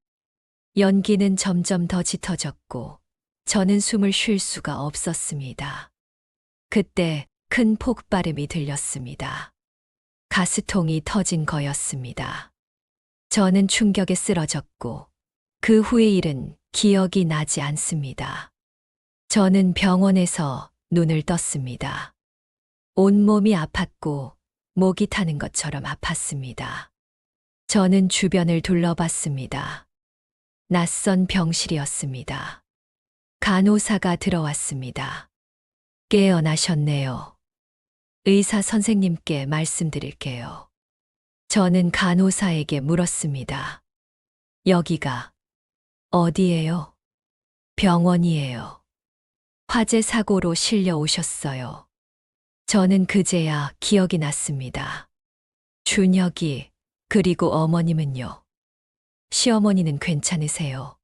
연기는 점점 더 짙어졌고 저는 숨을 쉴 수가 없었습니다. 그때 큰 폭발음이 들렸습니다. 가스통이 터진 거였습니다. 저는 충격에 쓰러졌고 그 후의 일은 기억이 나지 않습니다. 저는 병원에서 눈을 떴습니다. 온몸이 아팠고 목이 타는 것처럼 아팠습니다. 저는 주변을 둘러봤습니다. 낯선 병실이었습니다. 간호사가 들어왔습니다. 깨어나셨네요. 의사 선생님께 말씀드릴게요. 저는 간호사에게 물었습니다. 여기가 어디예요? 병원이에요. 화재 사고로 실려 오셨어요. 저는 그제야 기억이 났습니다. 준혁이, 그리고 어머님은요? 시어머니는 괜찮으세요?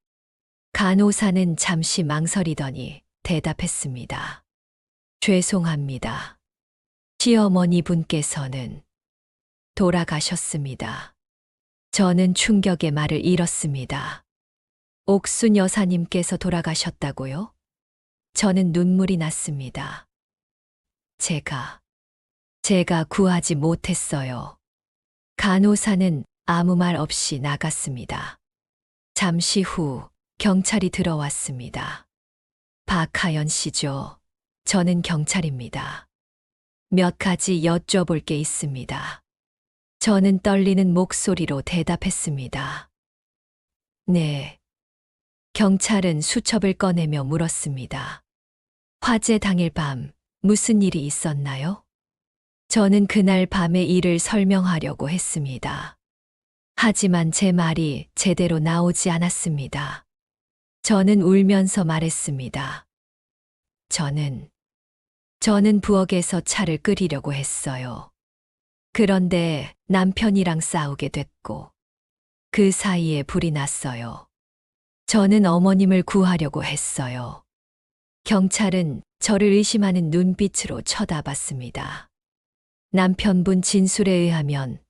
간호사는 잠시 망설이더니 대답했습니다. 죄송합니다. 시어머니 분께서는 돌아가셨습니다. 저는 충격의 말을 잃었습니다. 옥순 여사님께서 돌아가셨다고요? 저는 눈물이 났습니다. 제가 구하지 못했어요. 간호사는 아무 말 없이 나갔습니다. 잠시 후 경찰이 들어왔습니다. 박하연 씨죠. 저는 경찰입니다. 몇 가지 여쭤볼 게 있습니다. 저는 떨리는 목소리로 대답했습니다. 네. 경찰은 수첩을 꺼내며 물었습니다. 화재 당일 밤 무슨 일이 있었나요? 저는 그날 밤의 일을 설명하려고 했습니다. 하지만 제 말이 제대로 나오지 않았습니다. 저는 울면서 말했습니다. 저는 부엌에서 차를 끓이려고 했어요. 그런데 남편이랑 싸우게 됐고, 그 사이에 불이 났어요. 저는 어머님을 구하려고 했어요. 경찰은 저를 의심하는 눈빛으로 쳐다봤습니다. 남편분 진술에 의하면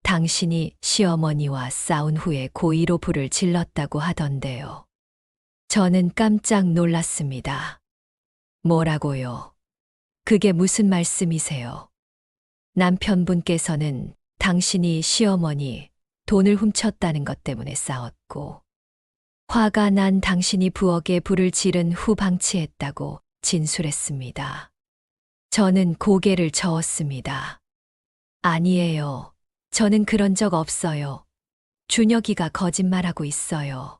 당신이 시어머니와 싸운 후에 고의로 불을 질렀다고 하던데요. 저는 깜짝 놀랐습니다. 뭐라고요? 그게 무슨 말씀이세요? 남편분께서는 당신이 시어머니 돈을 훔쳤다는 것 때문에 싸웠고, 화가 난 당신이 부엌에 불을 지른 후 방치했다고 진술했습니다. 저는 고개를 저었습니다. 아니에요. 저는 그런 적 없어요. 준혁이가 거짓말하고 있어요.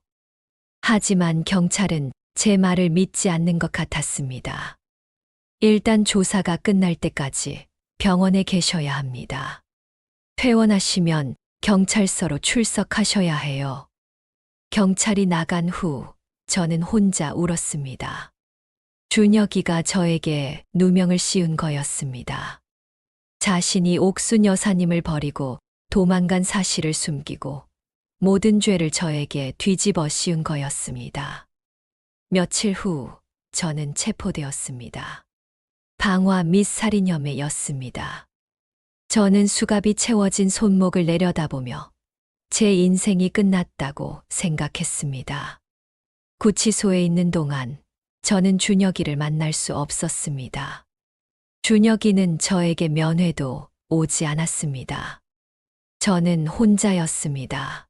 하지만 경찰은 제 말을 믿지 않는 것 같았습니다. 일단 조사가 끝날 때까지 병원에 계셔야 합니다. 퇴원하시면 경찰서로 출석하셔야 해요. 경찰이 나간 후 저는 혼자 울었습니다. 준혁이가 저에게 누명을 씌운 거였습니다. 자신이 옥순 여사님을 버리고 도망간 사실을 숨기고 모든 죄를 저에게 뒤집어 씌운 거였습니다. 며칠 후 저는 체포되었습니다. 방화 및 살인 혐의였습니다. 저는 수갑이 채워진 손목을 내려다보며 제 인생이 끝났다고 생각했습니다. 구치소에 있는 동안 저는 준혁이를 만날 수 없었습니다. 준혁이는 저에게 면회도 오지 않았습니다. 저는 혼자였습니다.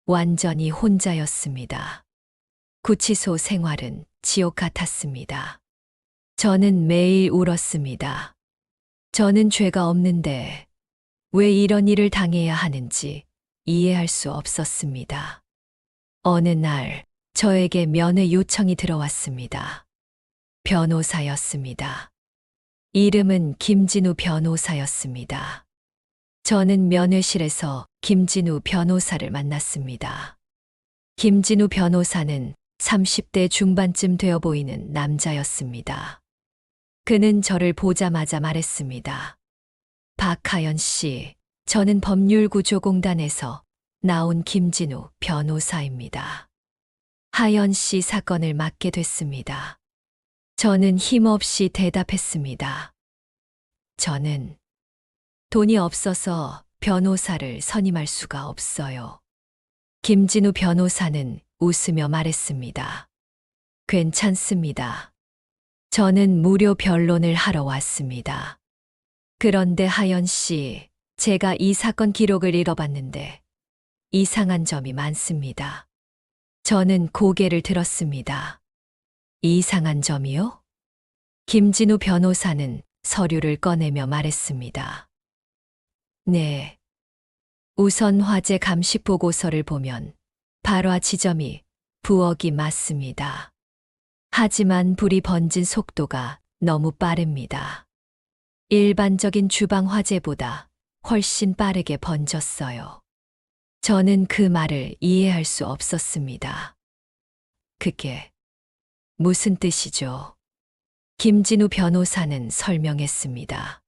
완전히 혼자였습니다. 구치소 생활은 지옥 같았습니다. 저는 매일 울었습니다. 저는 죄가 없는데 왜 이런 일을 당해야 하는지 이해할 수 없었습니다. 어느 날 저에게 면회 요청이 들어왔습니다. 변호사였습니다. 이름은 김진우 변호사였습니다. 저는 면회실에서 김진우 변호사를 만났습니다. 김진우 변호사는 30대 중반쯤 되어 보이는 남자였습니다. 그는 저를 보자마자 말했습니다. 박하연 씨, 저는 법률구조공단에서 나온 김진우 변호사입니다. 하연 씨 사건을 맡게 됐습니다. 저는 힘없이 대답했습니다. 저는 돈이 없어서 변호사를 선임할 수가 없어요. 김진우 변호사는 웃으며 말했습니다. 괜찮습니다. 저는 무료 변론을 하러 왔습니다. 그런데 하연 씨, 제가 이 사건 기록을 읽어봤는데 이상한 점이 많습니다. 저는 고개를 들었습니다. 이상한 점이요? 김진우 변호사는 서류를 꺼내며 말했습니다. 네. 우선 화재 감식 보고서를 보면 발화 지점이 부엌이 맞습니다. 하지만 불이 번진 속도가 너무 빠릅니다. 일반적인 주방 화재보다 훨씬 빠르게 번졌어요. 저는 그 말을 이해할 수 없었습니다. 그게 무슨 뜻이죠? 김진우 변호사는 설명했습니다.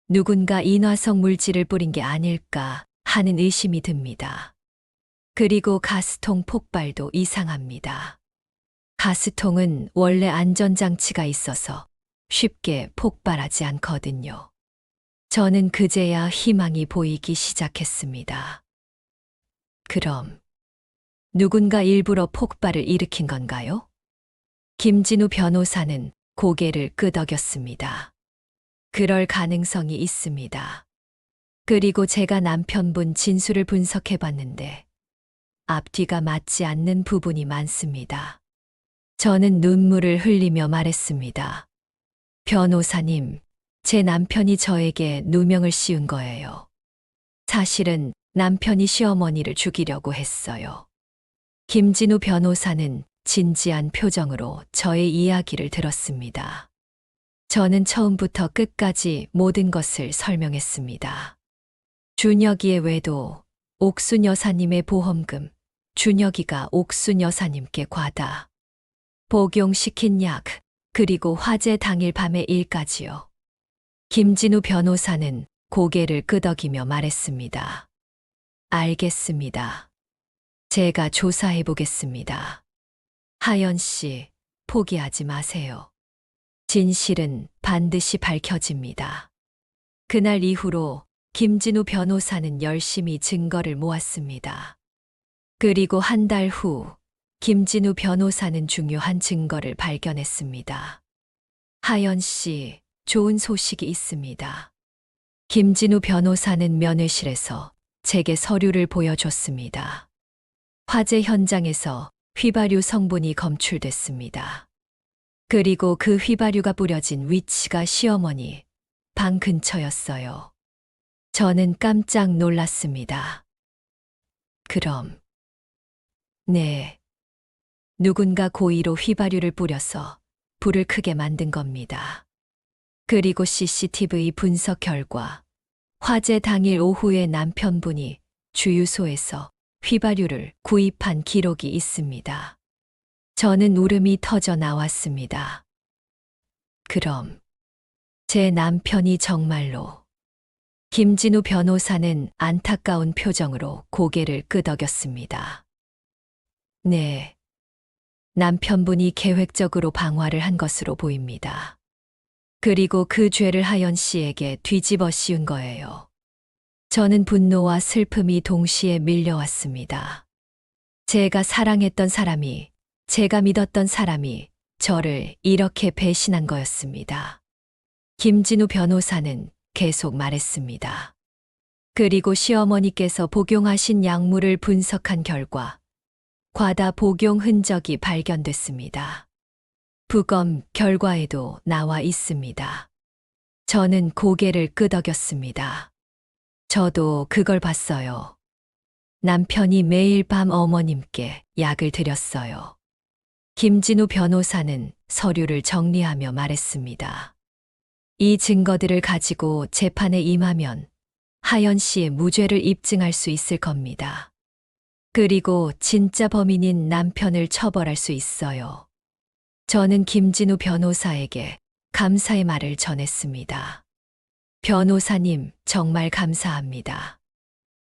누군가 인화성 물질을 뿌린 게 아닐까 하는 의심이 듭니다. 그리고 가스통 폭발도 이상합니다. 가스통은 원래 안전장치가 있어서 쉽게 폭발하지 않거든요. 저는 그제야 희망이 보이기 시작했습니다. 그럼 누군가 일부러 폭발을 일으킨 건가요? 김진우 변호사는 고개를 끄덕였습니다. 그럴 가능성이 있습니다. 그리고 제가 남편분 진술을 분석해 봤는데 앞뒤가 맞지 않는 부분이 많습니다. 저는 눈물을 흘리며 말했습니다. 변호사님, 제 남편이 저에게 누명을 씌운 거예요. 사실은 남편이 시어머니를 죽이려고 했어요. 김진우 변호사는 진지한 표정으로 저의 이야기를 들었습니다. 저는 처음부터 끝까지 모든 것을 설명했습니다. 준혁이의 외도, 옥순 여사님의 보험금, 준혁이가 옥순 여사님께 과다, 복용시킨 약, 그리고 화재 당일 밤의 일까지요. 김진우 변호사는 고개를 끄덕이며 말했습니다. 알겠습니다. 제가 조사해 보겠습니다. 하연 씨, 포기하지 마세요. 진실은 반드시 밝혀집니다. 그날 이후로 김진우 변호사는 열심히 증거를 모았습니다. 그리고 한 달 후, 김진우 변호사는 중요한 증거를 발견했습니다. 하연 씨, 좋은 소식이 있습니다. 김진우 변호사는 면회실에서 제게 서류를 보여줬습니다. 화재 현장에서 휘발유 성분이 검출됐습니다. 그리고 그 휘발유가 뿌려진 위치가 시어머니 방 근처였어요. 저는 깜짝 놀랐습니다. 그럼, 네. 누군가 고의로 휘발유를 뿌려서 불을 크게 만든 겁니다. 그리고 CCTV 분석 결과 화재 당일 오후에 남편분이 주유소에서 휘발유를 구입한 기록이 있습니다. 저는 울음이 터져 나왔습니다. 그럼 제 남편이 정말로... 김진우 변호사는 안타까운 표정으로 고개를 끄덕였습니다. 네. 남편분이 계획적으로 방화를 한 것으로 보입니다. 그리고 그 죄를 하연 씨에게 뒤집어 씌운 거예요. 저는 분노와 슬픔이 동시에 밀려왔습니다. 제가 사랑했던 사람이, 제가 믿었던 사람이 저를 이렇게 배신한 거였습니다. 김진우 변호사는 계속 말했습니다. 그리고 시어머니께서 복용하신 약물을 분석한 결과 과다 복용 흔적이 발견됐습니다. 부검 결과에도 나와 있습니다. 저는 고개를 끄덕였습니다. 저도 그걸 봤어요. 남편이 매일 밤 어머님께 약을 드렸어요. 김진우 변호사는 서류를 정리하며 말했습니다. 이 증거들을 가지고 재판에 임하면 하연 씨의 무죄를 입증할 수 있을 겁니다. 그리고 진짜 범인인 남편을 처벌할 수 있어요. 저는 김진우 변호사에게 감사의 말을 전했습니다. 변호사님, 정말 감사합니다.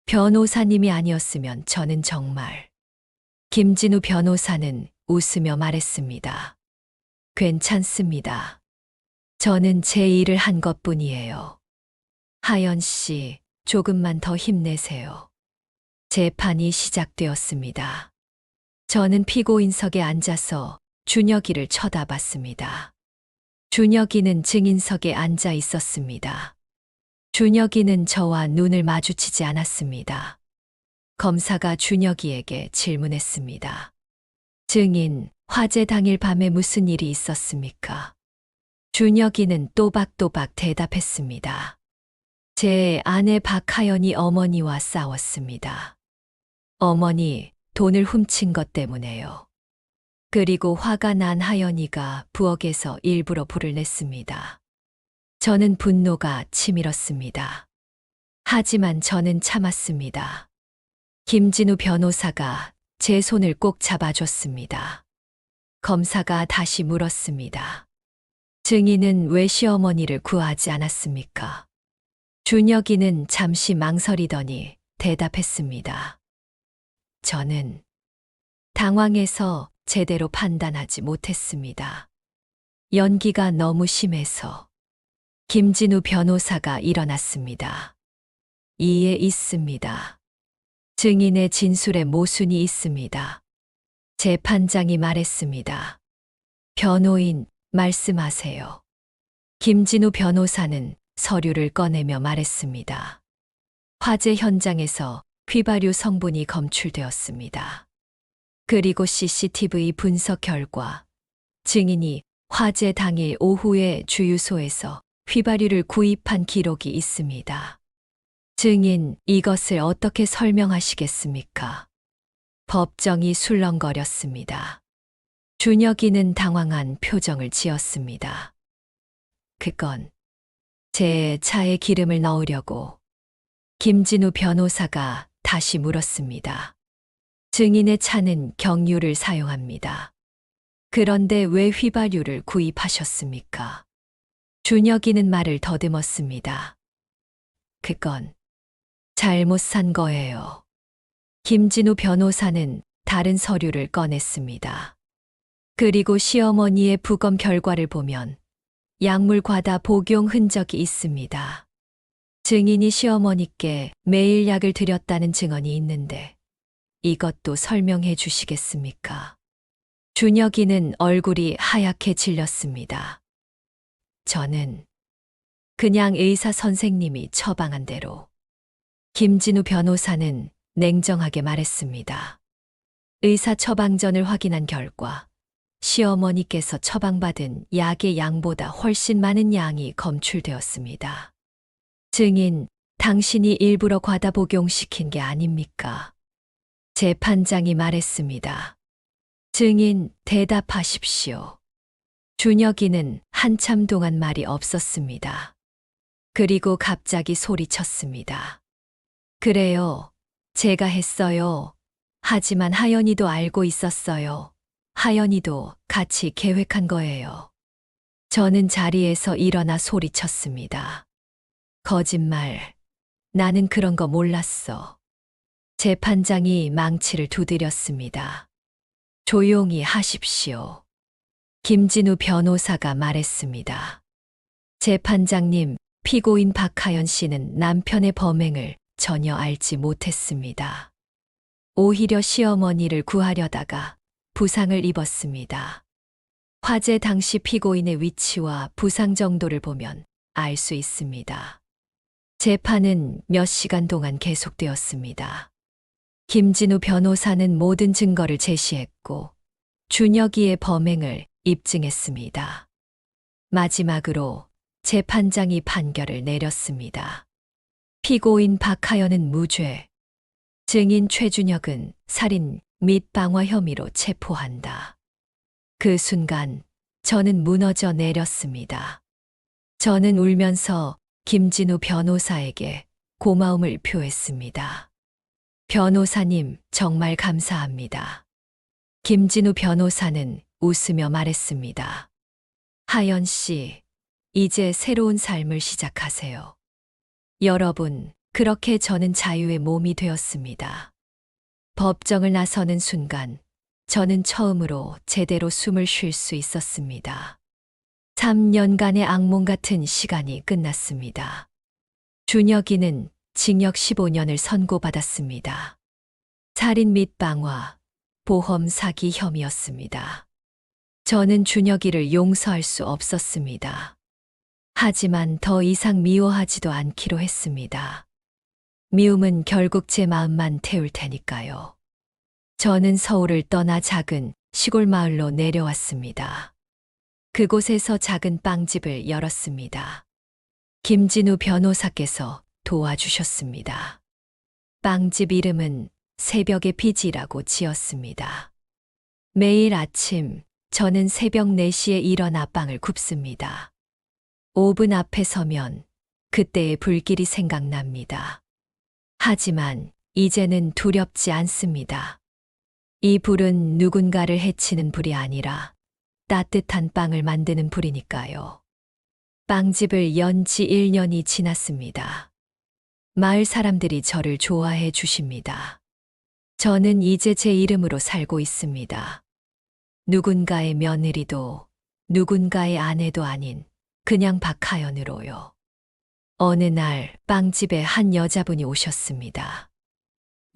변호사님이 아니었으면 저는 정말... 김진우 변호사는 웃으며 말했습니다. 괜찮습니다. 저는 제 일을 한 것뿐이에요. 하연 씨, 조금만 더 힘내세요. 재판이 시작되었습니다. 저는 피고인석에 앉아서 준혁이를 쳐다봤습니다. 준혁이는 증인석에 앉아 있었습니다. 준혁이는 저와 눈을 마주치지 않았습니다. 검사가 준혁이에게 질문했습니다. 증인, 화재 당일 밤에 무슨 일이 있었습니까? 준혁이는 또박또박 대답했습니다. 제 아내 박하연이 어머니와 싸웠습니다. 어머니 돈을 훔친 것 때문에요. 그리고 화가 난 하연이가 부엌에서 일부러 불을 냈습니다. 저는 분노가 치밀었습니다. 하지만 저는 참았습니다. 김진우 변호사가 제 손을 꼭 잡아줬습니다. 검사가 다시 물었습니다. 증인은 왜 시어머니를 구하지 않았습니까? 준혁이는 잠시 망설이더니 대답했습니다. 저는 당황해서 제대로 판단하지 못했습니다. 연기가 너무 심해서. 김진우 변호사가 일어났습니다. 이에 있습니다. 증인의 진술에 모순이 있습니다. 재판장이 말했습니다. 변호인, 말씀하세요. 김진우 변호사는 서류를 꺼내며 말했습니다. 화재 현장에서 휘발유 성분이 검출되었습니다. 그리고 CCTV 분석 결과 증인이 화재 당일 오후에 주유소에서 휘발유를 구입한 기록이 있습니다. 증인, 이것을 어떻게 설명하시겠습니까? 법정이 술렁거렸습니다. 준혁이는 당황한 표정을 지었습니다. 그건 제 차에 기름을 넣으려고. 김진우 변호사가 다시 물었습니다. 증인의 차는 경유를 사용합니다. 그런데 왜 휘발유를 구입하셨습니까? 준혁이는 말을 더듬었습니다. 그건 잘못 산 거예요. 김진우 변호사는 다른 서류를 꺼냈습니다. 그리고 시어머니의 부검 결과를 보면 약물 과다 복용 흔적이 있습니다. 증인이 시어머니께 매일 약을 드렸다는 증언이 있는데 이것도 설명해 주시겠습니까? 준혁이는 얼굴이 하얗게 질렸습니다. 저는 그냥 의사 선생님이 처방한 대로. 김진우 변호사는 냉정하게 말했습니다. 의사 처방전을 확인한 결과 시어머니께서 처방받은 약의 양보다 훨씬 많은 양이 검출되었습니다. 증인, 당신이 일부러 과다 복용시킨 게 아닙니까? 재판장이 말했습니다. 증인, 대답하십시오. 준혁이는 한참 동안 말이 없었습니다. 그리고 갑자기 소리쳤습니다. 그래요. 제가 했어요. 하지만 하연이도 알고 있었어요. 하연이도 같이 계획한 거예요. 저는 자리에서 일어나 소리쳤습니다. 거짓말. 나는 그런 거 몰랐어. 재판장이 망치를 두드렸습니다. 조용히 하십시오. 김진우 변호사가 말했습니다. 재판장님, 피고인 박하연 씨는 남편의 범행을 전혀 알지 못했습니다. 오히려 시어머니를 구하려다가 부상을 입었습니다. 화재 당시 피고인의 위치와 부상 정도를 보면 알 수 있습니다. 재판은 몇 시간 동안 계속되었습니다. 김진우 변호사는 모든 증거를 제시했고 준혁이의 범행을 입증했습니다. 마지막으로 재판장이 판결을 내렸습니다. 피고인 박하연은 무죄, 증인 최준혁은 살인 및 방화 혐의로 체포한다. 그 순간 저는 무너져 내렸습니다. 저는 울면서 김진우 변호사에게 고마움을 표했습니다. 변호사님, 정말 감사합니다. 김진우 변호사는 웃으며 말했습니다. 하연 씨, 이제 새로운 삶을 시작하세요. 여러분, 그렇게 저는 자유의 몸이 되었습니다. 법정을 나서는 순간 저는 처음으로 제대로 숨을 쉴 수 있었습니다. 3년간의 악몽 같은 시간이 끝났습니다. 준혁이는 징역 15년을 선고받았습니다. 살인 및 방화, 보험 사기 혐의였습니다. 저는 준혁이를 용서할 수 없었습니다. 하지만 더 이상 미워하지도 않기로 했습니다. 미움은 결국 제 마음만 태울 테니까요. 저는 서울을 떠나 작은 시골 마을로 내려왔습니다. 그곳에서 작은 빵집을 열었습니다. 김진우 변호사께서 도와주셨습니다. 빵집 이름은 새벽의 빛이라고 지었습니다. 매일 아침 저는 새벽 4시에 일어나 빵을 굽습니다. 오븐 앞에 서면 그때의 불길이 생각납니다. 하지만 이제는 두렵지 않습니다. 이 불은 누군가를 해치는 불이 아니라 따뜻한 빵을 만드는 불이니까요. 빵집을 연 지 1년이 지났습니다. 마을 사람들이 저를 좋아해 주십니다. 저는 이제 제 이름으로 살고 있습니다. 누군가의 며느리도 누군가의 아내도 아닌 그냥 박하연으로요. 어느 날 빵집에 한 여자분이 오셨습니다.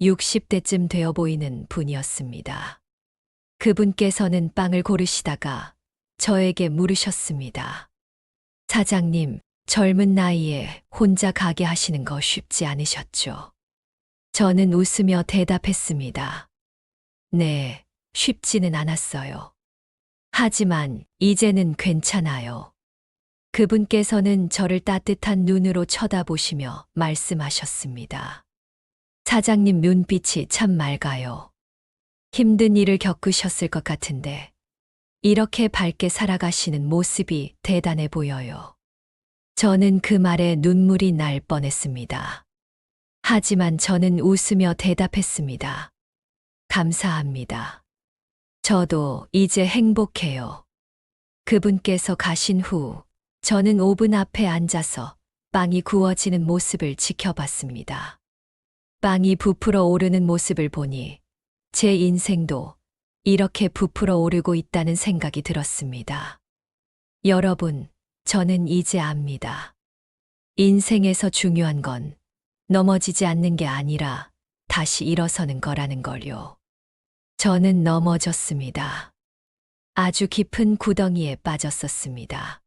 60대쯤 되어 보이는 분이었습니다. 그분께서는 빵을 고르시다가 저에게 물으셨습니다. 사장님, 젊은 나이에 혼자 가게 하시는 거 쉽지 않으셨죠? 저는 웃으며 대답했습니다. 네, 쉽지는 않았어요. 하지만 이제는 괜찮아요. 그분께서는 저를 따뜻한 눈으로 쳐다보시며 말씀하셨습니다. 사장님 눈빛이 참 맑아요. 힘든 일을 겪으셨을 것 같은데 이렇게 밝게 살아가시는 모습이 대단해 보여요. 저는 그 말에 눈물이 날 뻔했습니다. 하지만 저는 웃으며 대답했습니다. 감사합니다. 저도 이제 행복해요. 그분께서 가신 후 저는 오븐 앞에 앉아서 빵이 구워지는 모습을 지켜봤습니다. 빵이 부풀어 오르는 모습을 보니 제 인생도 이렇게 부풀어 오르고 있다는 생각이 들었습니다. 여러분, 저는 이제 압니다. 인생에서 중요한 건 넘어지지 않는 게 아니라 다시 일어서는 거라는 걸요. 저는 넘어졌습니다. 아주 깊은 구덩이에 빠졌었습니다.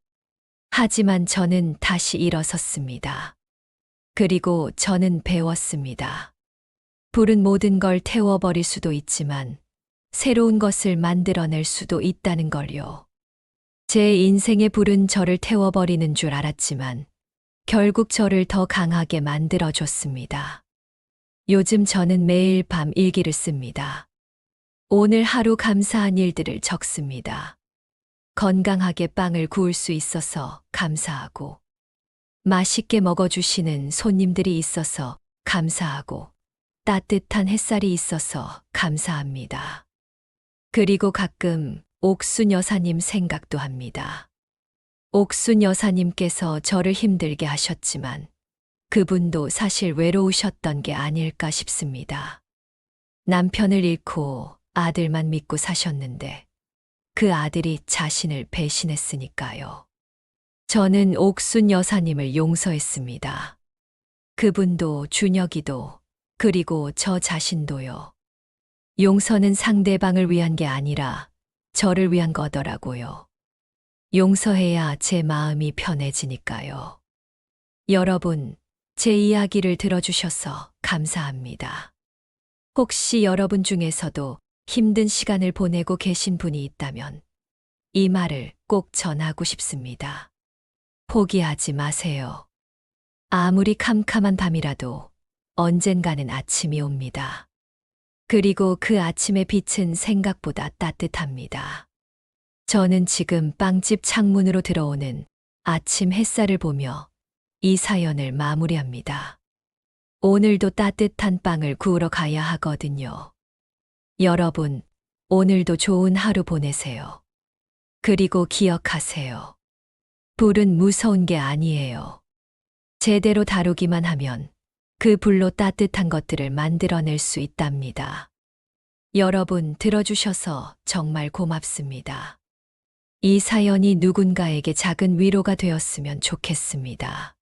하지만 저는 다시 일어섰습니다. 그리고 저는 배웠습니다. 불은 모든 걸 태워버릴 수도 있지만 새로운 것을 만들어낼 수도 있다는 걸요. 제 인생의 불은 저를 태워버리는 줄 알았지만 결국 저를 더 강하게 만들어줬습니다. 요즘 저는 매일 밤 일기를 씁니다. 오늘 하루 감사한 일들을 적습니다. 건강하게 빵을 구울 수 있어서 감사하고, 맛있게 먹어주시는 손님들이 있어서 감사하고, 따뜻한 햇살이 있어서 감사합니다. 그리고 가끔 옥순 여사님 생각도 합니다. 옥순 여사님께서 저를 힘들게 하셨지만 그분도 사실 외로우셨던 게 아닐까 싶습니다. 남편을 잃고 아들만 믿고 사셨는데 그 아들이 자신을 배신했으니까요. 저는 옥순 여사님을 용서했습니다. 그분도 준혁이도 그리고 저 자신도요. 용서는 상대방을 위한 게 아니라 저를 위한 거더라고요. 용서해야 제 마음이 편해지니까요. 여러분, 제 이야기를 들어주셔서 감사합니다. 혹시 여러분 중에서도 힘든 시간을 보내고 계신 분이 있다면 이 말을 꼭 전하고 싶습니다. 포기하지 마세요. 아무리 캄캄한 밤이라도 언젠가는 아침이 옵니다. 그리고 그 아침의 빛은 생각보다 따뜻합니다. 저는 지금 빵집 창문으로 들어오는 아침 햇살을 보며 이 사연을 마무리합니다. 오늘도 따뜻한 빵을 구우러 가야 하거든요. 여러분, 오늘도 좋은 하루 보내세요. 그리고 기억하세요. 불은 무서운 게 아니에요. 제대로 다루기만 하면 그 불로 따뜻한 것들을 만들어낼 수 있답니다. 여러분 들어주셔서 정말 고맙습니다. 이 사연이 누군가에게 작은 위로가 되었으면 좋겠습니다.